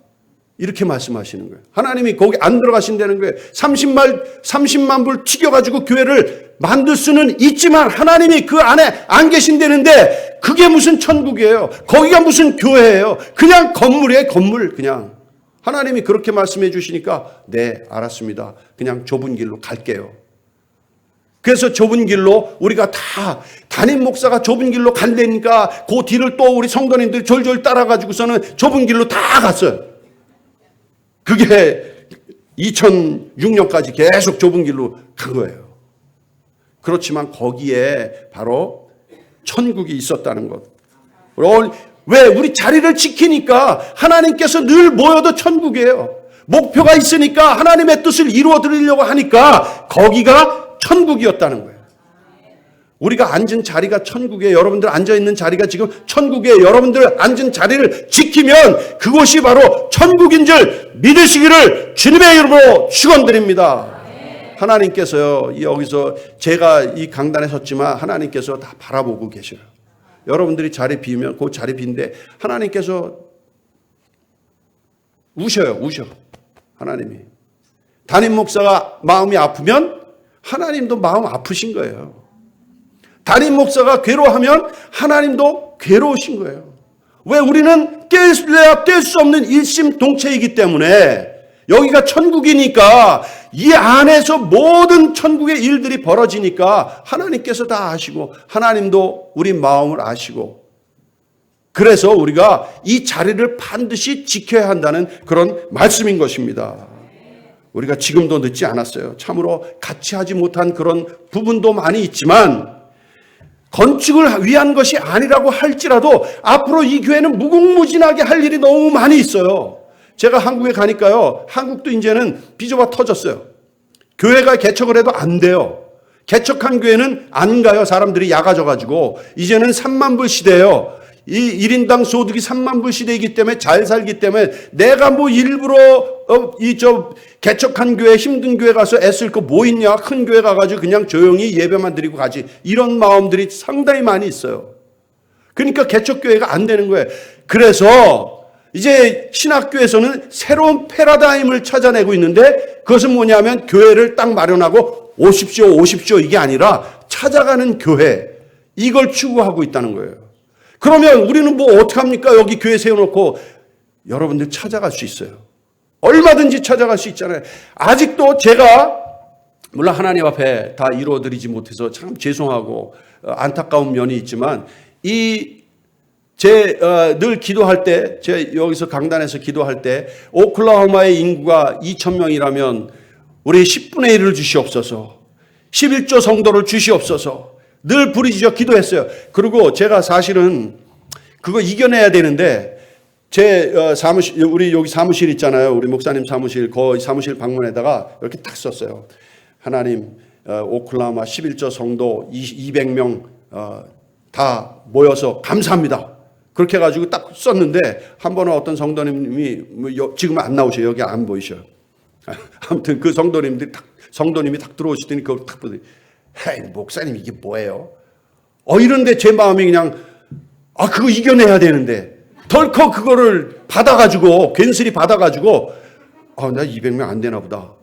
이렇게 말씀하시는 거예요. 하나님이 거기 안 들어가신다는 거예요. 30만 불 튀겨가지고 교회를 만들 수는 있지만 하나님이 그 안에 안 계신다는데 그게 무슨 천국이에요? 거기가 무슨 교회예요? 그냥 건물이에요, 건물. 그냥 하나님이 그렇게 말씀해 주시니까 네, 알았습니다. 그냥 좁은 길로 갈게요. 그래서 좁은 길로 우리가 다 담임 목사가 좁은 길로 간다니까 그 뒤를 또 우리 성도님들이 졸졸 따라가지고서는 좁은 길로 다 갔어요. 그게 2006년까지 계속 좁은 길로 간 거예요. 그렇지만 거기에 바로 천국이 있었다는 것. 왜? 우리 자리를 지키니까 하나님께서 늘 모여도 천국이에요. 목표가 있으니까 하나님의 뜻을 이루어 드리려고 하니까 거기가 천국이었다는 거예요. 우리가 앉은 자리가 천국에, 여러분들 앉아있는 자리가 지금 천국에, 여러분들 앉은 자리를 지키면 그곳이 바로 천국인 줄 믿으시기를 주님의 이름으로 축원드립니다. 하나님께서요, 여기서 제가 이 강단에 섰지만 하나님께서 다 바라보고 계셔요. 여러분들이 자리 비우면 그 자리 빈데 하나님께서 우셔요. 하나님이. 담임 목사가 마음이 아프면 하나님도 마음 아프신 거예요. 담임 목사가 괴로워하면 하나님도 괴로우신 거예요. 왜? 우리는 뗄래야 뗄 수 없는 일심동체이기 때문에 여기가 천국이니까 이 안에서 모든 천국의 일들이 벌어지니까 하나님께서 다 아시고 하나님도 우리 마음을 아시고 그래서 우리가 이 자리를 반드시 지켜야 한다는 그런 말씀인 것입니다. 우리가 지금도 늦지 않았어요. 참으로 같이 하지 못한 그런 부분도 많이 있지만 건축을 위한 것이 아니라고 할지라도 앞으로 이 교회는 무궁무진하게 할 일이 너무 많이 있어요. 제가 한국에 가니까요. 한국도 이제는 비좁아 터졌어요. 교회가 개척을 해도 안 돼요. 개척한 교회는 안 가요. 사람들이 약아져가지고. 이제는 3만 불 시대예요. 이 1인당 소득이 3만 불 시대이기 때문에 잘 살기 때문에 내가 뭐 일부러 개척한 교회 힘든 교회 가서 애쓸 거 뭐 있냐. 큰 교회 가가지고 그냥 조용히 예배만 드리고 가지. 이런 마음들이 상당히 많이 있어요. 그러니까 개척교회가 안 되는 거예요. 그래서 이제 신학교에서는 새로운 패러다임을 찾아내고 있는데 그것은 뭐냐면 교회를 딱 마련하고 오십시오 이게 아니라 찾아가는 교회 이걸 추구하고 있다는 거예요. 그러면 우리는 뭐 어떡합니까? 여기 교회 세워놓고 여러분들 찾아갈 수 있어요. 얼마든지 찾아갈 수 있잖아요. 아직도 제가 물론 하나님 앞에 다 이루어드리지 못해서 참 죄송하고 안타까운 면이 있지만 늘 기도할 때, 제 여기서 강단에서 기도할 때, 오클라호마의 인구가 2,000명이라면 우리 10분의 1을 주시옵소서, 11조 성도를 주시옵소서, 늘 부르짖어 기도했어요. 그리고 제가 사실은 그거 이겨내야 되는데, 제 사무실, 우리 여기 사무실 있잖아요. 우리 목사님 사무실, 그 사무실 방문에다가 이렇게 딱 썼어요. 하나님, 오클라호마 11조 성도 200명 다 모여서 감사합니다. 그렇게 해가지고 딱 썼는데 한 번은 어떤 성도님이 지금 안 나오셔요. 여기 안 보이셔요. 아무튼 그 성도님이 딱 들어오시더니 그걸 딱 보더니 헤이 목사님 이게 뭐예요? 이런데 제 마음이 그냥 그거 이겨내야 되는데 덜컥 그거를 받아가지고 괜스레 받아가지고 나 200명 안 되나 보다.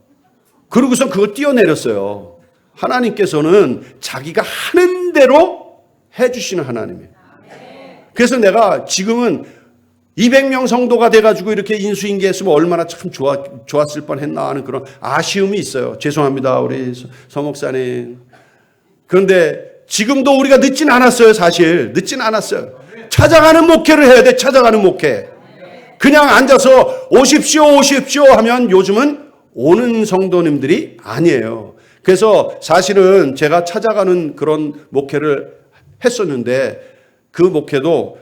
그러고서 그걸 띄어내렸어요. 하나님께서는 자기가 하는 대로 해주시는 하나님이에요. 그래서 내가 지금은 200명 성도가 돼가지고 이렇게 인수인계했으면 얼마나 참 좋았을 뻔했나 하는 그런 아쉬움이 있어요. 죄송합니다, 우리 서 목사님. 그런데 지금도 우리가 늦진 않았어요, 사실. 늦진 않았어요. 찾아가는 목회를 해야 돼, 찾아가는 목회. 그냥 앉아서 오십시오 하면 요즘은 오는 성도님들이 아니에요. 그래서 사실은 제가 찾아가는 그런 목회를 했었는데 그 목회도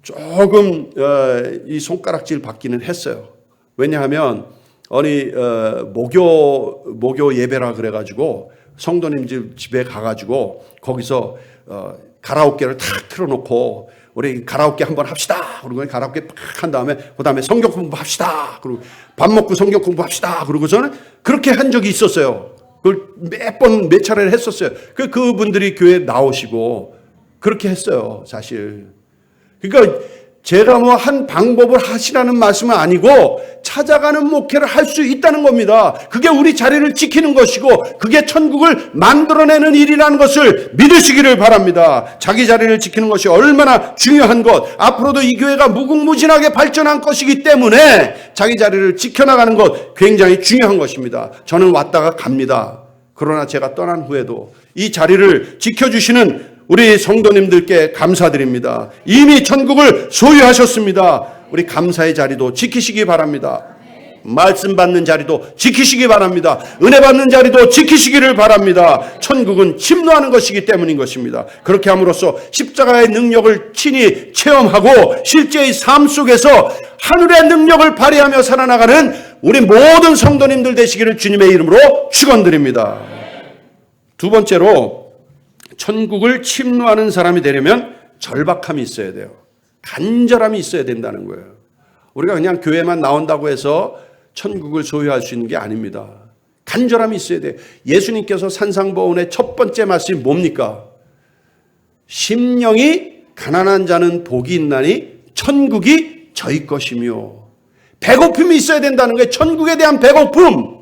조금 이 손가락질 받기는 했어요. 왜냐하면 목요 예배라 그래가지고 성도님 집에 가가지고 거기서 가라오케를 탁 틀어놓고 우리 가라오케 한번 합시다. 그리고 가라오케 팍 한 다음에 그다음에 성경 공부합시다. 그리고 밥 먹고 성경 공부합시다. 그러고서는 그렇게 한 적이 있었어요. 그걸 몇 차례를 했었어요. 그분들이 교회에 나오시고 그렇게 했어요, 사실. 그러니까 제가 뭐 한 방법을 하시라는 말씀은 아니고 찾아가는 목회를 할 수 있다는 겁니다. 그게 우리 자리를 지키는 것이고 그게 천국을 만들어내는 일이라는 것을 믿으시기를 바랍니다. 자기 자리를 지키는 것이 얼마나 중요한 것, 앞으로도 이 교회가 무궁무진하게 발전한 것이기 때문에 자기 자리를 지켜나가는 것 굉장히 중요한 것입니다. 저는 왔다가 갑니다. 그러나 제가 떠난 후에도 이 자리를 지켜주시는 우리 성도님들께 감사드립니다. 이미 천국을 소유하셨습니다. 우리 감사의 자리도 지키시기 바랍니다. 말씀 받는 자리도 지키시기 바랍니다. 은혜 받는 자리도 지키시기를 바랍니다. 천국은 침노하는 것이기 때문인 것입니다. 그렇게 함으로써 십자가의 능력을 친히 체험하고 실제의 삶 속에서 하늘의 능력을 발휘하며 살아나가는 우리 모든 성도님들 되시기를 주님의 이름으로 축원드립니다. 두 번째로 천국을 침노하는 사람이 되려면 절박함이 있어야 돼요. 간절함이 있어야 된다는 거예요. 우리가 그냥 교회만 나온다고 해서 천국을 소유할 수 있는 게 아닙니다. 간절함이 있어야 돼요. 예수님께서 산상보훈의 첫 번째 말씀이 뭡니까? 심령이 가난한 자는 복이 있나니 천국이 저희 것이며, 배고픔이 있어야 된다는 거예요. 천국에 대한 배고픔.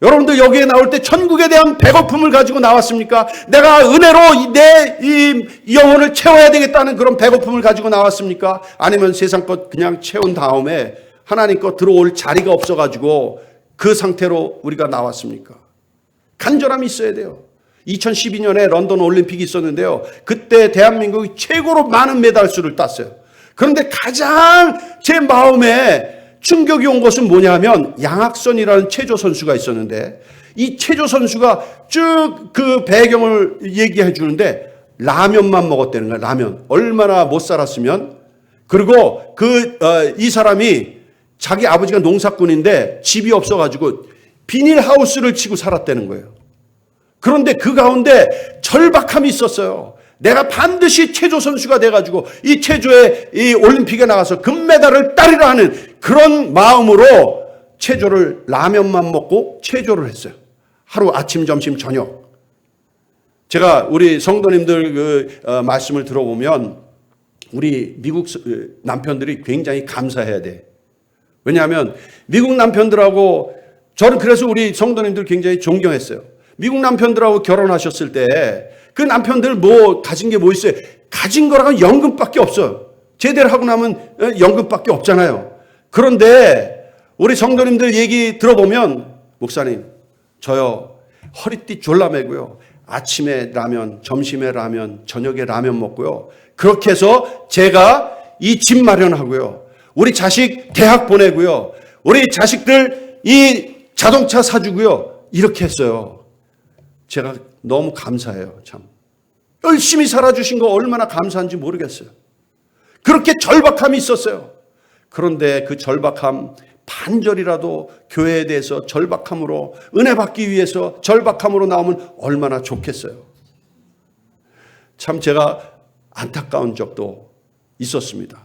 여러분들 여기에 나올 때 천국에 대한 배고픔을 가지고 나왔습니까? 내가 은혜로 내 이 영혼을 채워야 되겠다는 그런 배고픔을 가지고 나왔습니까? 아니면 세상 것 그냥 채운 다음에 하나님 것 들어올 자리가 없어가지고 그 상태로 우리가 나왔습니까? 간절함이 있어야 돼요. 2012년에 런던 올림픽이 있었는데요. 그때 대한민국이 최고로 많은 메달수를 땄어요. 그런데 가장 제 마음에 충격이 온 것은 뭐냐면 양학선이라는 체조 선수가 있었는데 이 체조 선수가 쭉 그 배경을 얘기해 주는데 라면만 먹었다는 거야. 라면. 얼마나 못 살았으면. 그리고 이 사람이 자기 아버지가 농사꾼인데 집이 없어가지고 비닐하우스를 치고 살았다는 거예요. 그런데 그 가운데 절박함이 있었어요. 내가 반드시 체조 선수가 돼가지고 이 체조의 이 올림픽에 나가서 금메달을 따리라 하는 그런 마음으로 체조를 라면만 먹고 체조를 했어요. 하루 아침, 점심, 저녁. 제가 우리 성도님들 말씀을 들어보면 우리 미국 남편들이 굉장히 감사해야 돼. 왜냐하면 미국 남편들하고 저는 그래서 우리 성도님들 굉장히 존경했어요. 미국 남편들하고 결혼하셨을 때 그 남편들 뭐 가진 게 뭐 있어요? 가진 거라고 연금밖에 없어요. 제대로 하고 나면 연금밖에 없잖아요. 그런데 우리 성도님들 얘기 들어보면 목사님 저요 허리띠 졸라매고요. 아침에 라면, 점심에 라면, 저녁에 라면 먹고요. 그렇게 해서 제가 이 집 마련하고요. 우리 자식 대학 보내고요. 우리 자식들 이 자동차 사주고요. 이렇게 했어요. 제가 너무 감사해요. 참 열심히 살아주신 거 얼마나 감사한지 모르겠어요. 그렇게 절박함이 있었어요. 그런데 그 절박함 반절이라도 교회에 대해서 절박함으로 은혜 받기 위해서 절박함으로 나오면 얼마나 좋겠어요. 참 제가 안타까운 적도 있었습니다.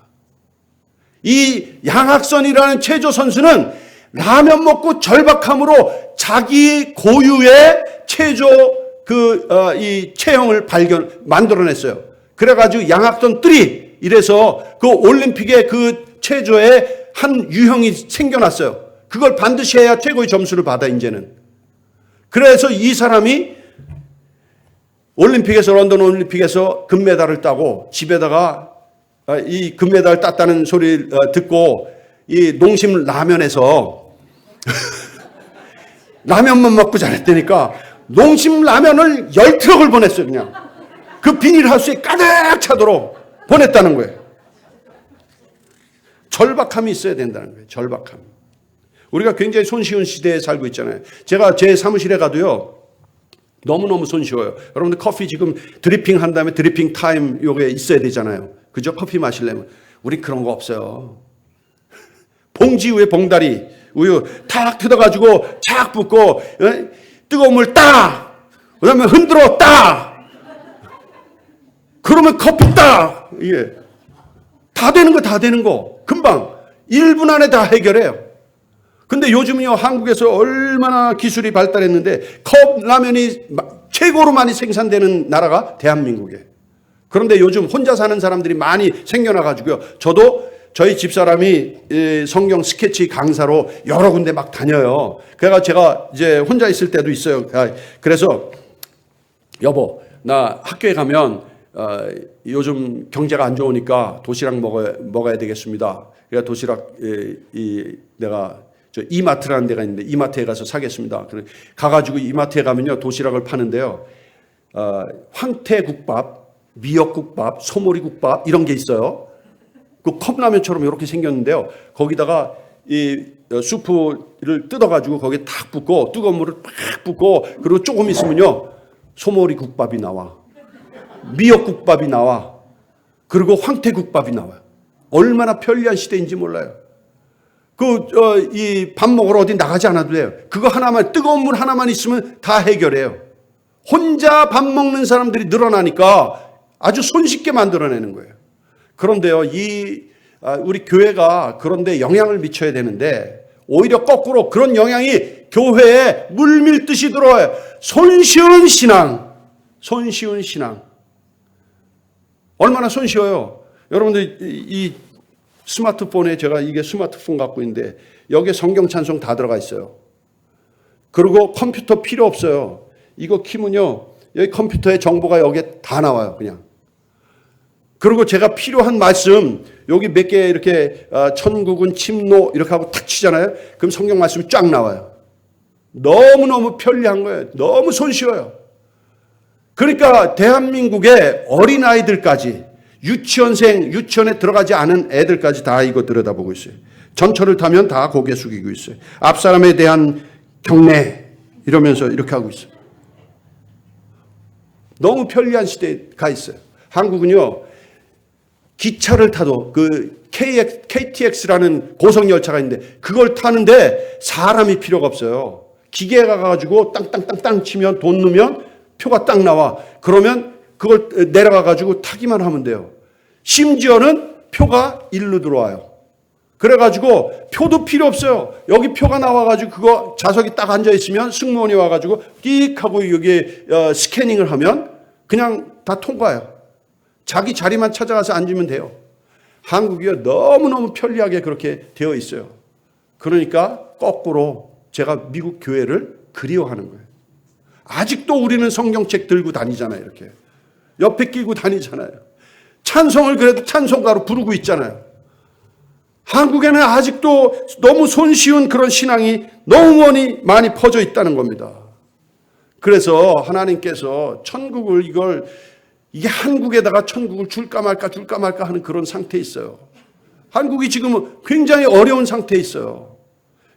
이 양학선이라는 체조 선수는 라면 먹고 절박함으로 자기 고유의 체조 이 체형을 만들어냈어요. 그래가지고 양학선 3 이래서 그 올림픽의 그 체조에 한 유형이 생겨났어요. 그걸 반드시 해야 최고의 점수를 받아 이제는. 그래서 이 사람이 런던 올림픽에서 금메달을 따고 집에다가 이 금메달 땄다는 소리 듣고 이 농심 라면에서 라면만 먹고 잘했다니까 농심 라면을 10트럭을 보냈어요. 그냥 그 비닐하우스에 가득 차도록 보냈다는 거예요. 절박함이 있어야 된다는 거예요. 절박함. 우리가 굉장히 손쉬운 시대에 살고 있잖아요. 제가 제 사무실에 가도요. 너무너무 손쉬워요. 여러분들 커피 지금 드리핑 한 다음에 드리핑 타임 요게 있어야 되잖아요. 그죠? 커피 마시려면. 우리 그런 거 없어요. 봉지 위에 봉다리 우유 탁 뜯어가지고 착 붓고 뜨거운 물 딱 그 다음에 흔들어 딱 그러면 커피 딱 예. 다 되는 거 금방 1분 안에 다 해결해요. 근데 요즘은요 한국에서 얼마나 기술이 발달했는데 컵라면이 최고로 많이 생산되는 나라가 대한민국이에요. 그런데 요즘 혼자 사는 사람들이 많이 생겨나가지고요. 저도 저희 집사람이 성경 스케치 강사로 여러 군데 막 다녀요. 그래가 제가 이제 혼자 있을 때도 있어요. 그래서 여보, 나 학교에 가면 요즘 경제가 안 좋으니까 도시락 먹어야 되겠습니다. 그래서 도시락 내가 저 이마트라는 데가 있는데 이마트에 가서 사겠습니다. 가가지고 이마트에 가면요 도시락을 파는데요. 황태국밥, 미역국밥, 소머리국밥 이런 게 있어요. 그 컵라면처럼 이렇게 생겼는데요. 거기다가 이 수프를 뜯어가지고 거기에 탁 붓고 뜨거운 물을 팍 붓고 그리고 조금 있으면요 소머리국밥이 나와, 미역국밥이 나와, 그리고 황태국밥이 나와요. 얼마나 편리한 시대인지 몰라요. 이 밥 먹으러 어디 나가지 않아도 돼요. 그거 하나만, 뜨거운 물 하나만 있으면 다 해결해요. 혼자 밥 먹는 사람들이 늘어나니까 아주 손쉽게 만들어내는 거예요. 그런데요, 우리 교회가 그런데 영향을 미쳐야 되는데 오히려 거꾸로 그런 영향이 교회에 물밀듯이 들어와요. 손쉬운 신앙. 얼마나 손쉬워요. 여러분들 이 스마트폰에 제가 이게 스마트폰 갖고 있는데 여기에 성경 찬송 다 들어가 있어요. 그리고 컴퓨터 필요 없어요. 이거 키면요 여기 컴퓨터에 정보가 여기에 다 나와요. 그냥. 그리고 제가 필요한 말씀 여기 몇 개 이렇게 천국은 침노 이렇게 하고 탁 치잖아요. 그럼 성경 말씀이 쫙 나와요. 너무너무 편리한 거예요. 너무 손쉬워요. 그러니까 대한민국의 어린아이들까지 유치원에 들어가지 않은 애들까지 다 이거 들여다보고 있어요. 전철을 타면 다 고개 숙이고 있어요. 앞사람에 대한 경례 이러면서 이렇게 하고 있어요. 너무 편리한 시대에 가 있어요. 한국은요 기차를 타도 그 KTX라는 고속열차가 있는데 그걸 타는데 사람이 필요가 없어요. 기계가 가가지고 땅땅땅땅 치면 돈 넣으면 표가 딱 나와. 그러면 그걸 내려가가지고 타기만 하면 돼요. 심지어는 표가 일로 들어와요. 그래가지고 표도 필요 없어요. 여기 표가 나와가지고 그거 좌석이 딱 앉아있으면 승무원이 와가지고 띡 하고 여기 스캐닝을 하면 그냥 다 통과해요. 자기 자리만 찾아가서 앉으면 돼요. 한국이요 너무너무 편리하게 그렇게 되어 있어요. 그러니까 거꾸로 제가 미국 교회를 그리워하는 거예요. 아직도 우리는 성경책 들고 다니잖아요. 이렇게 옆에 끼고 다니잖아요. 찬송을 그래도 찬송가로 부르고 있잖아요. 한국에는 아직도 너무 손쉬운 그런 신앙이 너무 많이 퍼져 있다는 겁니다. 그래서 하나님께서 천국을 이게 한국에다가 천국을 줄까 말까 하는 그런 상태에 있어요. 한국이 지금 굉장히 어려운 상태에 있어요.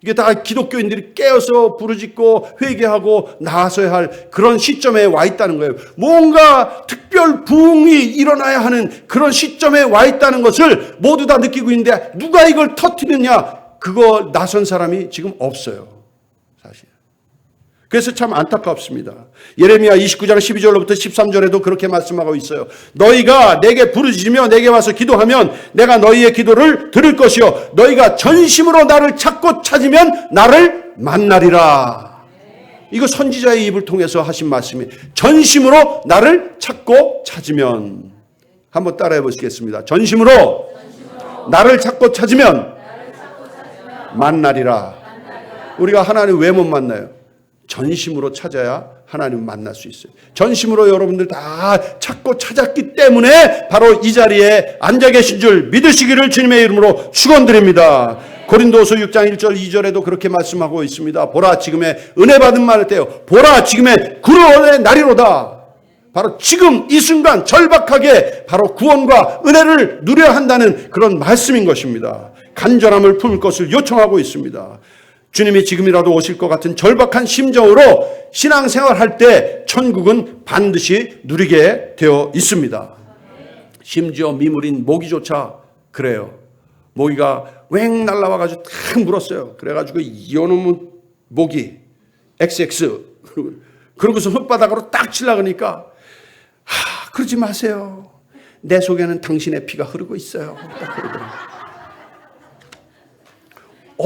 이게 다 기독교인들이 깨어서 부르짖고 회개하고 나아서야 할 그런 시점에 와 있다는 거예요. 뭔가 특별 부흥이 일어나야 하는 그런 시점에 와 있다는 것을 모두 다 느끼고 있는데 누가 이걸 터뜨리느냐? 그거 나선 사람이 지금 없어요. 사실. 그래서 참 안타깝습니다. 예레미야 29장 12절로부터 13절에도 그렇게 말씀하고 있어요. 너희가 내게 부르짖으며 내게 와서 기도하면 내가 너희의 기도를 들을 것이요 너희가 전심으로 나를 찾고 찾으면 나를 만나리라. 이거 선지자의 입을 통해서 하신 말씀이 전심으로 나를 찾고 찾으면 한번 따라해 보시겠습니다. 전심으로 나를 찾고 찾으면 만나리라. 우리가 하나님 왜 못 만나요? 전심으로 찾아야 하나님 만날 수 있어요. 전심으로 여러분들 다 찾고 찾았기 때문에 바로 이 자리에 앉아 계신 줄 믿으시기를 주님의 이름으로 축원드립니다. 고린도서 6장 1절 2절에도 그렇게 말씀하고 있습니다. 보라 지금의 은혜 받은 말을 때요. 보라 지금의 구원의 날이로다. 바로 지금 이 순간 절박하게 바로 구원과 은혜를 누려야 한다는 그런 말씀인 것입니다. 간절함을 품을 것을 요청하고 있습니다. 주님이 지금이라도 오실 것 같은 절박한 심정으로 신앙생활할 때 천국은 반드시 누리게 되어 있습니다. 심지어 미물인 모기조차 그래요. 모기가 왱 날라와가지고 탁 물었어요. 그래가지고 이놈의 모기 XX 그러고서 혓바닥으로 딱 치려니까 그러지 마세요. 내 속에는 당신의 피가 흐르고 있어요. 딱 그러더라고요.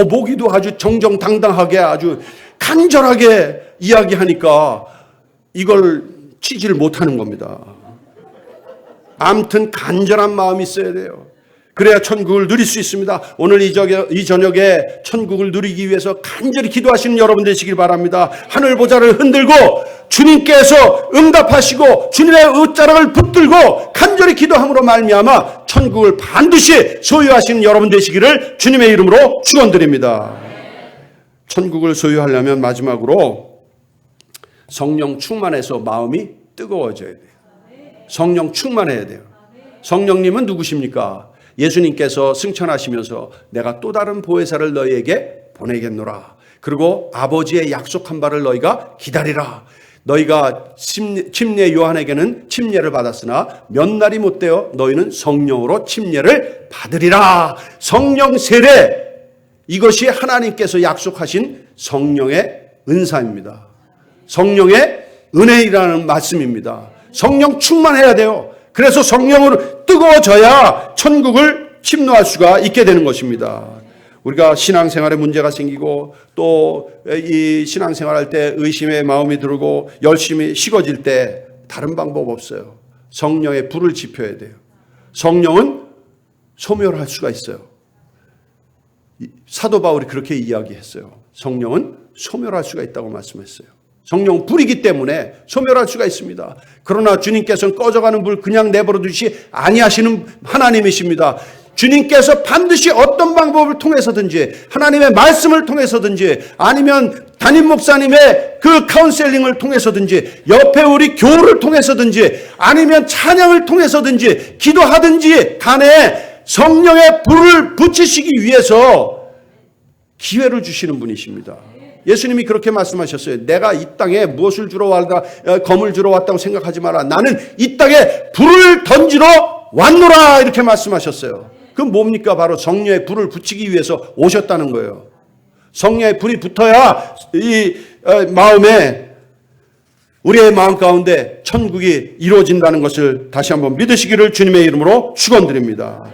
모기도 아주 정정당당하게 아주 간절하게 이야기하니까 이걸 치지를 못하는 겁니다. 아무튼 간절한 마음이 있어야 돼요. 그래야 천국을 누릴 수 있습니다. 오늘 이 저녁에 천국을 누리기 위해서 간절히 기도하시는 여러분 되시길 바랍니다. 하늘 보좌를 흔들고 주님께서 응답하시고 주님의 옷자락을 붙들고 간절히 기도함으로 말미암아 천국을 반드시 소유하시는 여러분 되시기를 주님의 이름으로 축원드립니다. 천국을 소유하려면 마지막으로 성령 충만해서 마음이 뜨거워져야 돼요. 성령 충만해야 돼요. 성령님은 누구십니까? 예수님께서 승천하시면서 내가 또 다른 보혜사를 너희에게 보내겠노라. 그리고 아버지의 약속한 바를 너희가 기다리라. 너희가 침례 요한에게는 침례를 받았으나 몇 날이 못 되어 너희는 성령으로 침례를 받으리라. 성령 세례, 이것이 하나님께서 약속하신 성령의 은사입니다. 성령의 은혜이라는 말씀입니다. 성령 충만해야 돼요. 그래서 성령으로 뜨거워져야 천국을 침노할 수가 있게 되는 것입니다. 우리가 신앙생활에 문제가 생기고 또 이 신앙생활할 때 의심의 마음이 들고 열심히 식어질 때 다른 방법 없어요. 성령의 불을 지펴야 돼요. 성령은 소멸할 수가 있어요. 사도 바울이 그렇게 이야기했어요. 성령은 소멸할 수가 있다고 말씀했어요. 성령은 불이기 때문에 소멸할 수가 있습니다. 그러나 주님께서는 꺼져가는 불 그냥 내버려 두시 아니하시는 하나님이십니다. 주님께서 반드시 어떤 방법을 통해서든지 하나님의 말씀을 통해서든지 아니면 담임 목사님의 그 카운셀링을 통해서든지 옆에 우리 교우를 통해서든지 아니면 찬양을 통해서든지 기도하든지 간에 성령의 불을 붙이시기 위해서 기회를 주시는 분이십니다. 예수님이 그렇게 말씀하셨어요. 내가 이 땅에 무엇을 주러 왔다, 검을 주러 왔다고 생각하지 마라. 나는 이 땅에 불을 던지러 왔노라. 이렇게 말씀하셨어요. 그건 뭡니까? 바로 성령의 불을 붙이기 위해서 오셨다는 거예요. 성령의 불이 붙어야 이 마음에, 우리의 마음 가운데 천국이 이루어진다는 것을 다시 한번 믿으시기를 주님의 이름으로 축원드립니다.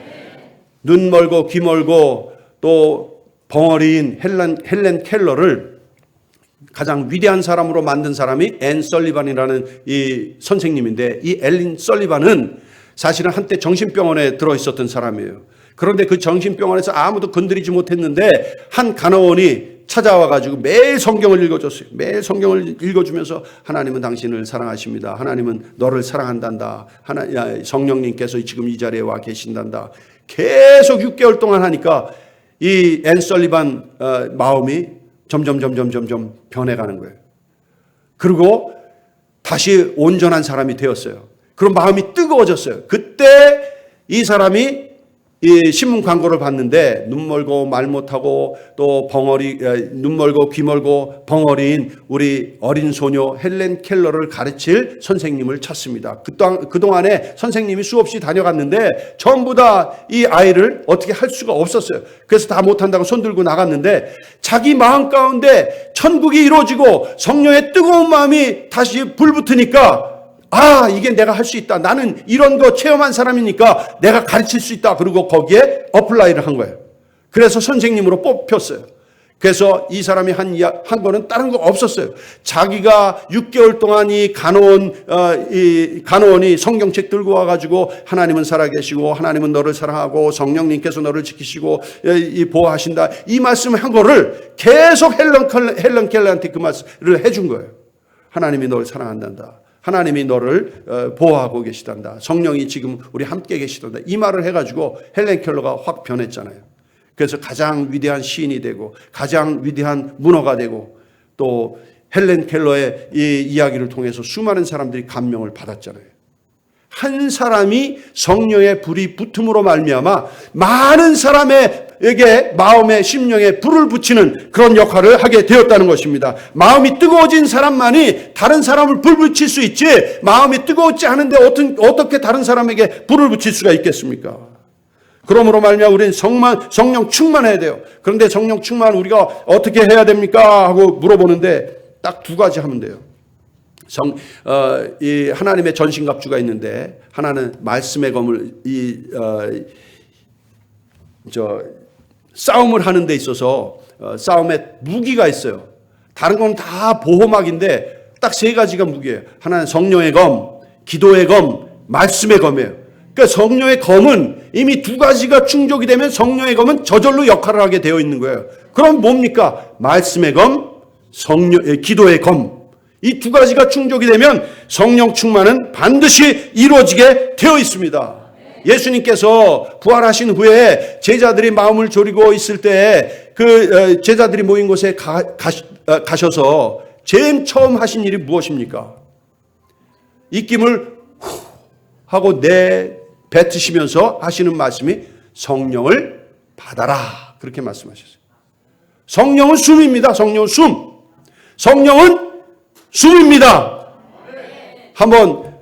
눈 멀고 귀 멀고 또 벙어리인 헬렌 켈러를 가장 위대한 사람으로 만든 사람이 앤 설리반이라는 이 선생님인데, 이 앨린 설리반은 사실은 한때 정신병원에 들어있었던 사람이에요. 그런데 그 정신병원에서 아무도 건드리지 못했는데 한 간호원이 찾아와가지고 매일 성경을 읽어줬어요. 매일 성경을 읽어주면서 하나님은 당신을 사랑하십니다. 하나님은 너를 사랑한단다. 성령님께서 지금 이 자리에 와 계신단다. 계속 6개월 동안 하니까 이 앤 설리반 마음이 점점 변해가는 거예요. 그리고 다시 온전한 사람이 되었어요. 그런 마음이 뜨거워졌어요. 그때 이 사람이 이 신문 광고를 봤는데 눈 멀고 말 못하고 또 눈 멀고 귀 멀고 벙어리인 우리 어린 소녀 헬렌 켈러를 가르칠 선생님을 찾습니다. 그동안에 선생님이 수없이 다녀갔는데 전부 다 이 아이를 어떻게 할 수가 없었어요. 그래서 다 못한다고 손들고 나갔는데 자기 마음 가운데 천국이 이루어지고 성령의 뜨거운 마음이 다시 불붙으니까 아, 이게 내가 할 수 있다. 나는 이런 거 체험한 사람이니까 내가 가르칠 수 있다. 그리고 거기에 어플라이를 한 거예요. 그래서 선생님으로 뽑혔어요. 그래서 이 사람이 한 거는 다른 거 없었어요. 자기가 6개월 동안 이 간호원이 성경책 들고 와가지고 하나님은 살아계시고 하나님은 너를 사랑하고 성령님께서 너를 지키시고 보호하신다. 이 말씀을 한 거를 계속 헬런 켈러한테 그 말씀을 해준 거예요. 하나님이 너를 사랑한단다. 하나님이 너를 보호하고 계시단다. 성령이 지금 우리 함께 계시단다. 이 말을 해가지고 헬렌 켈러가 확 변했잖아요. 그래서 가장 위대한 시인이 되고 가장 위대한 문어가 되고 또 헬렌 켈러의 이 이야기를 통해서 수많은 사람들이 감명을 받았잖아요. 한 사람이 성령의 불이 붙음으로 말미암아 많은 사람에게 마음의 심령에 불을 붙이는 그런 역할을 하게 되었다는 것입니다. 마음이 뜨거워진 사람만이 다른 사람을 불 붙일 수 있지 마음이 뜨거웠지 않은데 어떻게 다른 사람에게 불을 붙일 수가 있겠습니까? 그러므로 말미암아 우리는 성령 충만해야 돼요. 그런데 성령 충만 우리가 어떻게 해야 됩니까? 하고 물어보는데 딱 두 가지 하면 돼요. 이 하나님의 전신갑주가 있는데 하나는 말씀의 검을 싸움을 하는 데 있어서 싸움에 무기가 있어요. 다른 건 다 보호막인데 딱 세 가지가 무기예요. 하나는 성령의 검, 기도의 검, 말씀의 검이에요. 그러니까 성령의 검은 이미 두 가지가 충족이 되면 성령의 검은 저절로 역할을 하게 되어 있는 거예요. 그럼 뭡니까? 말씀의 검, 기도의 검. 이 두 가지가 충족이 되면 성령 충만은 반드시 이루어지게 되어 있습니다. 예수님께서 부활하신 후에 제자들이 마음을 졸이고 있을 때 그 제자들이 모인 곳에 가셔서 제일 처음 하신 일이 무엇입니까? 입김을 후 하고 뱉으시면서 하시는 말씀이 성령을 받아라. 그렇게 말씀하셨어요. 성령은 숨입니다. 성령은 숨. 성령은 숨입니다. 한번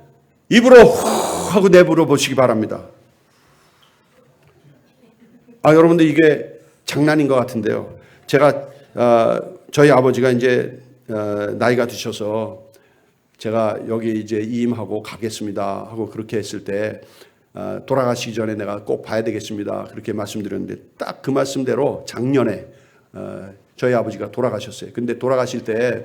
입으로 후 하고 내불어 보시기 바랍니다. 여러분들 이게 장난인 것 같은데요. 제가 저희 아버지가 이제 나이가 드셔서 제가 여기 이제 이임하고 가겠습니다 하고 그렇게 했을 때 돌아가시기 전에 내가 꼭 봐야 되겠습니다 그렇게 말씀드렸는데 딱 그 말씀대로 작년에 저희 아버지가 돌아가셨어요. 근데 돌아가실 때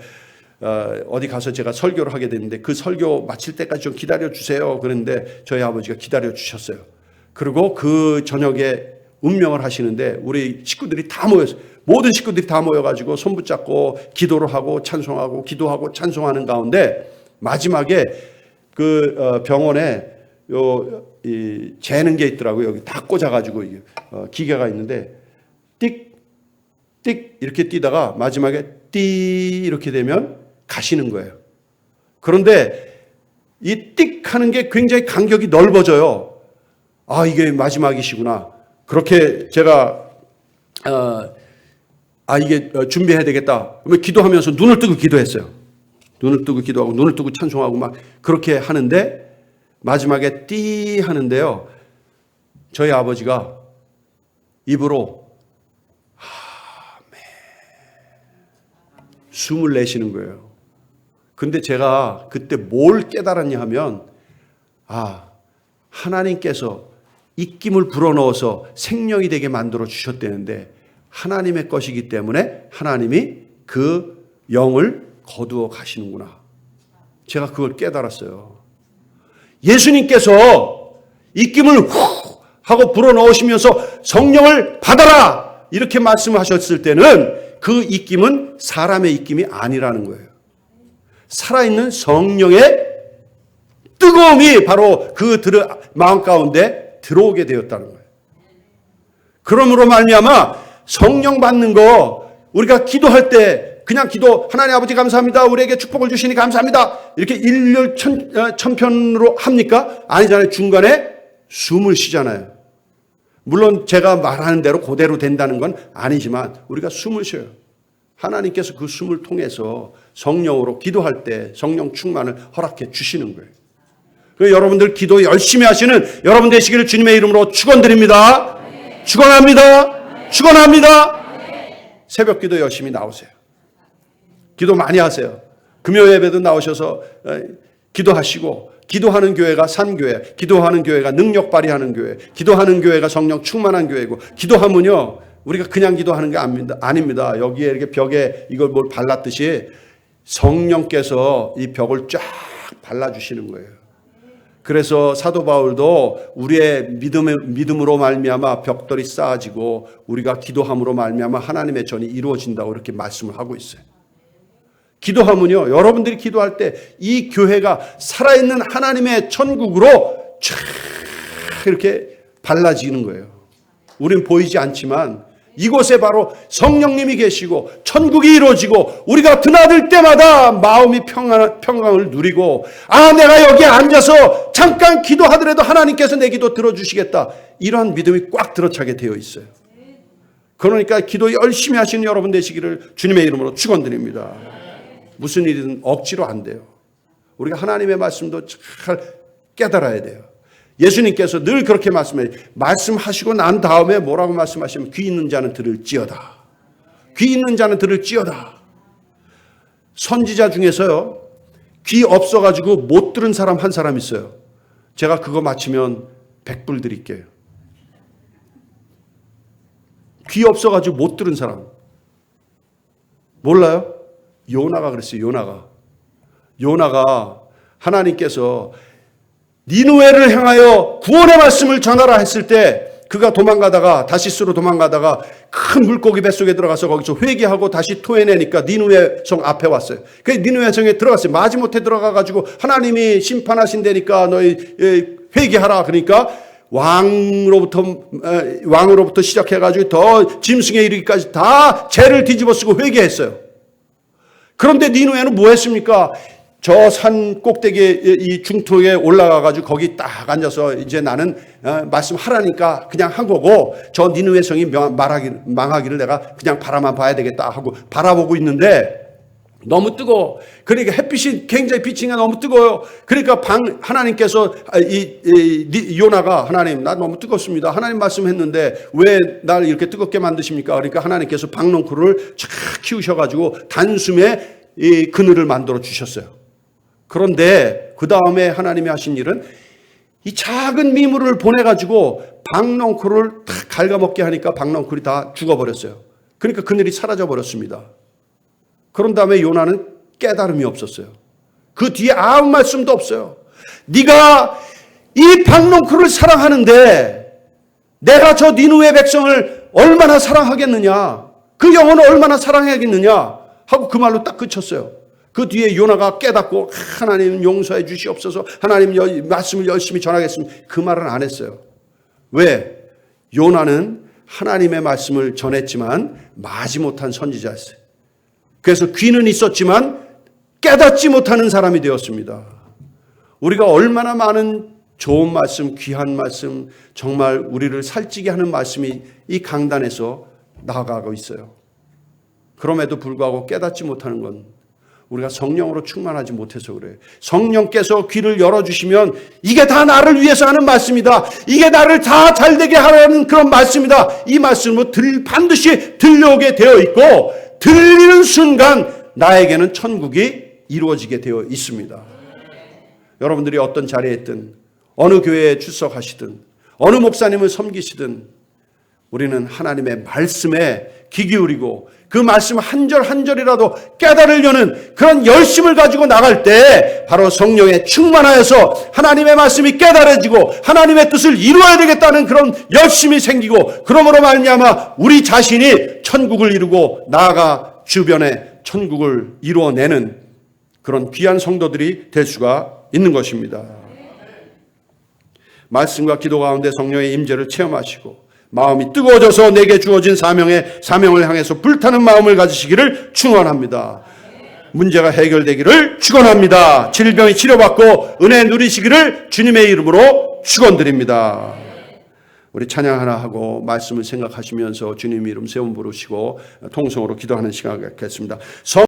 어디 가서 제가 설교를 하게 됐는데 그 설교 마칠 때까지 좀 기다려 주세요 그랬는데 저희 아버지가 기다려 주셨어요. 그리고 그 저녁에 운명을 하시는데 우리 식구들이 다 모였어요. 모든 식구들이 다 모여가지고 손 붙잡고 기도를 하고 찬송하고 기도하고 찬송하는 가운데 마지막에 그 병원에 재는 게 있더라고요. 여기 다 꽂아가지고 기계가 있는데 띡 이렇게 뛰다가 마지막에 띠 이렇게 되면 가시는 거예요. 그런데 이 띡 하는 게 굉장히 간격이 넓어져요. 이게 마지막이시구나. 그렇게 제가 이게 준비해야 되겠다. 기도하면서 눈을 뜨고 기도했어요. 눈을 뜨고 기도하고 눈을 뜨고 찬송하고 막 그렇게 하는데 마지막에 띠 하는데요. 저희 아버지가 입으로 아멘 숨을 내쉬는 거예요. 근데 제가 그때 뭘 깨달았냐 하면 하나님께서 입김을 불어넣어서 생명이 되게 만들어 주셨다는데 하나님의 것이기 때문에 하나님이 그 영을 거두어 가시는구나. 제가 그걸 깨달았어요. 예수님께서 입김을 후 하고 불어넣으시면서 성령을 받아라 이렇게 말씀하셨을 때는 그 입김은 사람의 입김이 아니라는 거예요. 살아있는 성령의 뜨거움이 바로 그 마음 가운데 들어오게 되었다는 거예요. 그러므로 말미암아 성령 받는 거 우리가 기도할 때 그냥 기도 하나님 아버지 감사합니다. 우리에게 축복을 주시니 감사합니다. 이렇게 일렬 천편으로 합니까? 아니잖아요. 중간에 숨을 쉬잖아요. 물론 제가 말하는 대로 그대로 된다는 건 아니지만 우리가 숨을 쉬어요. 하나님께서 그 숨을 통해서 성령으로 기도할 때 성령 충만을 허락해 주시는 거예요. 여러분들 기도 열심히 하시는 여러분 되시기를 주님의 이름으로 축원드립니다. 축원합니다. 축원합니다. 새벽 기도 열심히 나오세요. 기도 많이 하세요. 금요 예배도 나오셔서 기도하시고 기도하는 교회가 산교회, 기도하는 교회가 능력 발휘하는 교회, 기도하는 교회가 성령 충만한 교회고 기도하면요 우리가 그냥 기도하는 게 아닙니다. 여기에 이렇게 벽에 이걸 뭘 발랐듯이 성령께서 이 벽을 쫙 발라주시는 거예요. 그래서 사도 바울도 우리의 믿음으로 말미암아 벽돌이 쌓아지고 우리가 기도함으로 말미암아 하나님의 전이 이루어진다고 이렇게 말씀을 하고 있어요. 기도하면요 여러분들이 기도할 때 이 교회가 살아있는 하나님의 천국으로 쫙 이렇게 발라지는 거예요. 우린 보이지 않지만 이곳에 바로 성령님이 계시고 천국이 이루어지고 우리가 드나들 때마다 마음이 평강을 누리고 내가 여기 앉아서 잠깐 기도하더라도 하나님께서 내 기도 들어주시겠다. 이러한 믿음이 꽉 들어차게 되어 있어요. 그러니까 기도 열심히 하시는 여러분 되시기를 주님의 이름으로 축원드립니다. 무슨 일이든 억지로 안 돼요. 우리가 하나님의 말씀도 잘 깨달아야 돼요. 예수님께서 늘 그렇게 말씀하시고 난 다음에 뭐라고 말씀하시면 귀 있는 자는 들을지어다. 귀 있는 자는 들을지어다. 선지자 중에서요 귀 없어가지고 못 들은 사람 한 사람 있어요. 제가 그거 마치면 100불 드릴게요. 귀 없어가지고 못 들은 사람 몰라요? 요나가 그랬어요. 요나가 하나님께서 니느웨를 향하여 구원의 말씀을 전하라 했을 때 그가 도망가다가 다시스로 도망가다가 큰 물고기 뱃속에 들어가서 거기서 회개하고 다시 토해내니까 니느웨 성 앞에 왔어요. 그 니느웨 성에 들어갔어요. 마지못해 들어가가지고 하나님이 심판하신다니까 너희 회개하라. 그러니까 왕으로부터 시작해가지고 더 짐승에 이르기까지 다 죄를 뒤집어쓰고 회개했어요. 그런데 니느웨는 뭐 했습니까? 저 산 꼭대기에 이 중턱에 올라가가지고 거기 딱 앉아서 이제 나는 말씀하라니까 그냥 한 거고 저 니느웨 성이 망하기를 내가 그냥 바라만 봐야 되겠다 하고 바라보고 있는데 너무 뜨거워. 그러니까 햇빛이 굉장히 비치니까 너무 뜨거워요. 그러니까 하나님께서 요나가 하나님 나 너무 뜨겁습니다. 하나님 말씀했는데 왜 날 이렇게 뜨겁게 만드십니까? 그러니까 하나님께서 박농쿨을 쫙 키우셔가지고 단숨에 이 그늘을 만들어 주셨어요. 그런데 그 다음에 하나님이 하신 일은 이 작은 미물을 보내가지고 박농쿨을 탁 갉아먹게 하니까 박농쿨이 다 죽어버렸어요. 그러니까 그늘이 사라져버렸습니다. 그런 다음에 요나는 깨달음이 없었어요. 그 뒤에 아무 말씀도 없어요. 네가 이 박농쿨을 사랑하는데 내가 저 니느웨 백성을 얼마나 사랑하겠느냐, 그 영혼을 얼마나 사랑하겠느냐 하고 그 말로 딱 그쳤어요. 그 뒤에 요나가 깨닫고 하나님 용서해 주시옵소서, 하나님 말씀을 열심히 전하겠습니다, 그 말은 안 했어요. 왜? 요나는 하나님의 말씀을 전했지만 마지못한 선지자였어요. 그래서 귀는 있었지만 깨닫지 못하는 사람이 되었습니다. 우리가 얼마나 많은 좋은 말씀, 귀한 말씀, 정말 우리를 살찌게 하는 말씀이 이 강단에서 나아가고 있어요. 그럼에도 불구하고 깨닫지 못하는 건 우리가 성령으로 충만하지 못해서 그래요. 성령께서 귀를 열어주시면 이게 다 나를 위해서 하는 말씀이다, 이게 나를 다 잘되게 하라는 그런 말씀이다, 이 말씀은 반드시 들려오게 되어 있고 들리는 순간 나에게는 천국이 이루어지게 되어 있습니다. 여러분들이 어떤 자리에 있든 어느 교회에 출석하시든 어느 목사님을 섬기시든 우리는 하나님의 말씀에 귀 기울이고 그 말씀 한 절 한 절이라도 깨달으려는 그런 열심을 가지고 나갈 때 바로 성령에 충만하여서 하나님의 말씀이 깨달아지고 하나님의 뜻을 이루어야 되겠다는 그런 열심이 생기고, 그러므로 말미암아 우리 자신이 천국을 이루고 나아가 주변에 천국을 이루어내는 그런 귀한 성도들이 될 수가 있는 것입니다. 말씀과 기도 가운데 성령의 임재를 체험하시고 마음이 뜨거워져서 내게 주어진 사명을 향해서 불타는 마음을 가지시기를 축원합니다. 문제가 해결되기를 축원합니다. 질병이 치료받고 은혜 누리시기를 주님의 이름으로 축원드립니다. 우리 찬양 하나 하고 말씀을 생각하시면서 주님 이름 세움 부르시고 통성으로 기도하는 시간 갖겠습니다.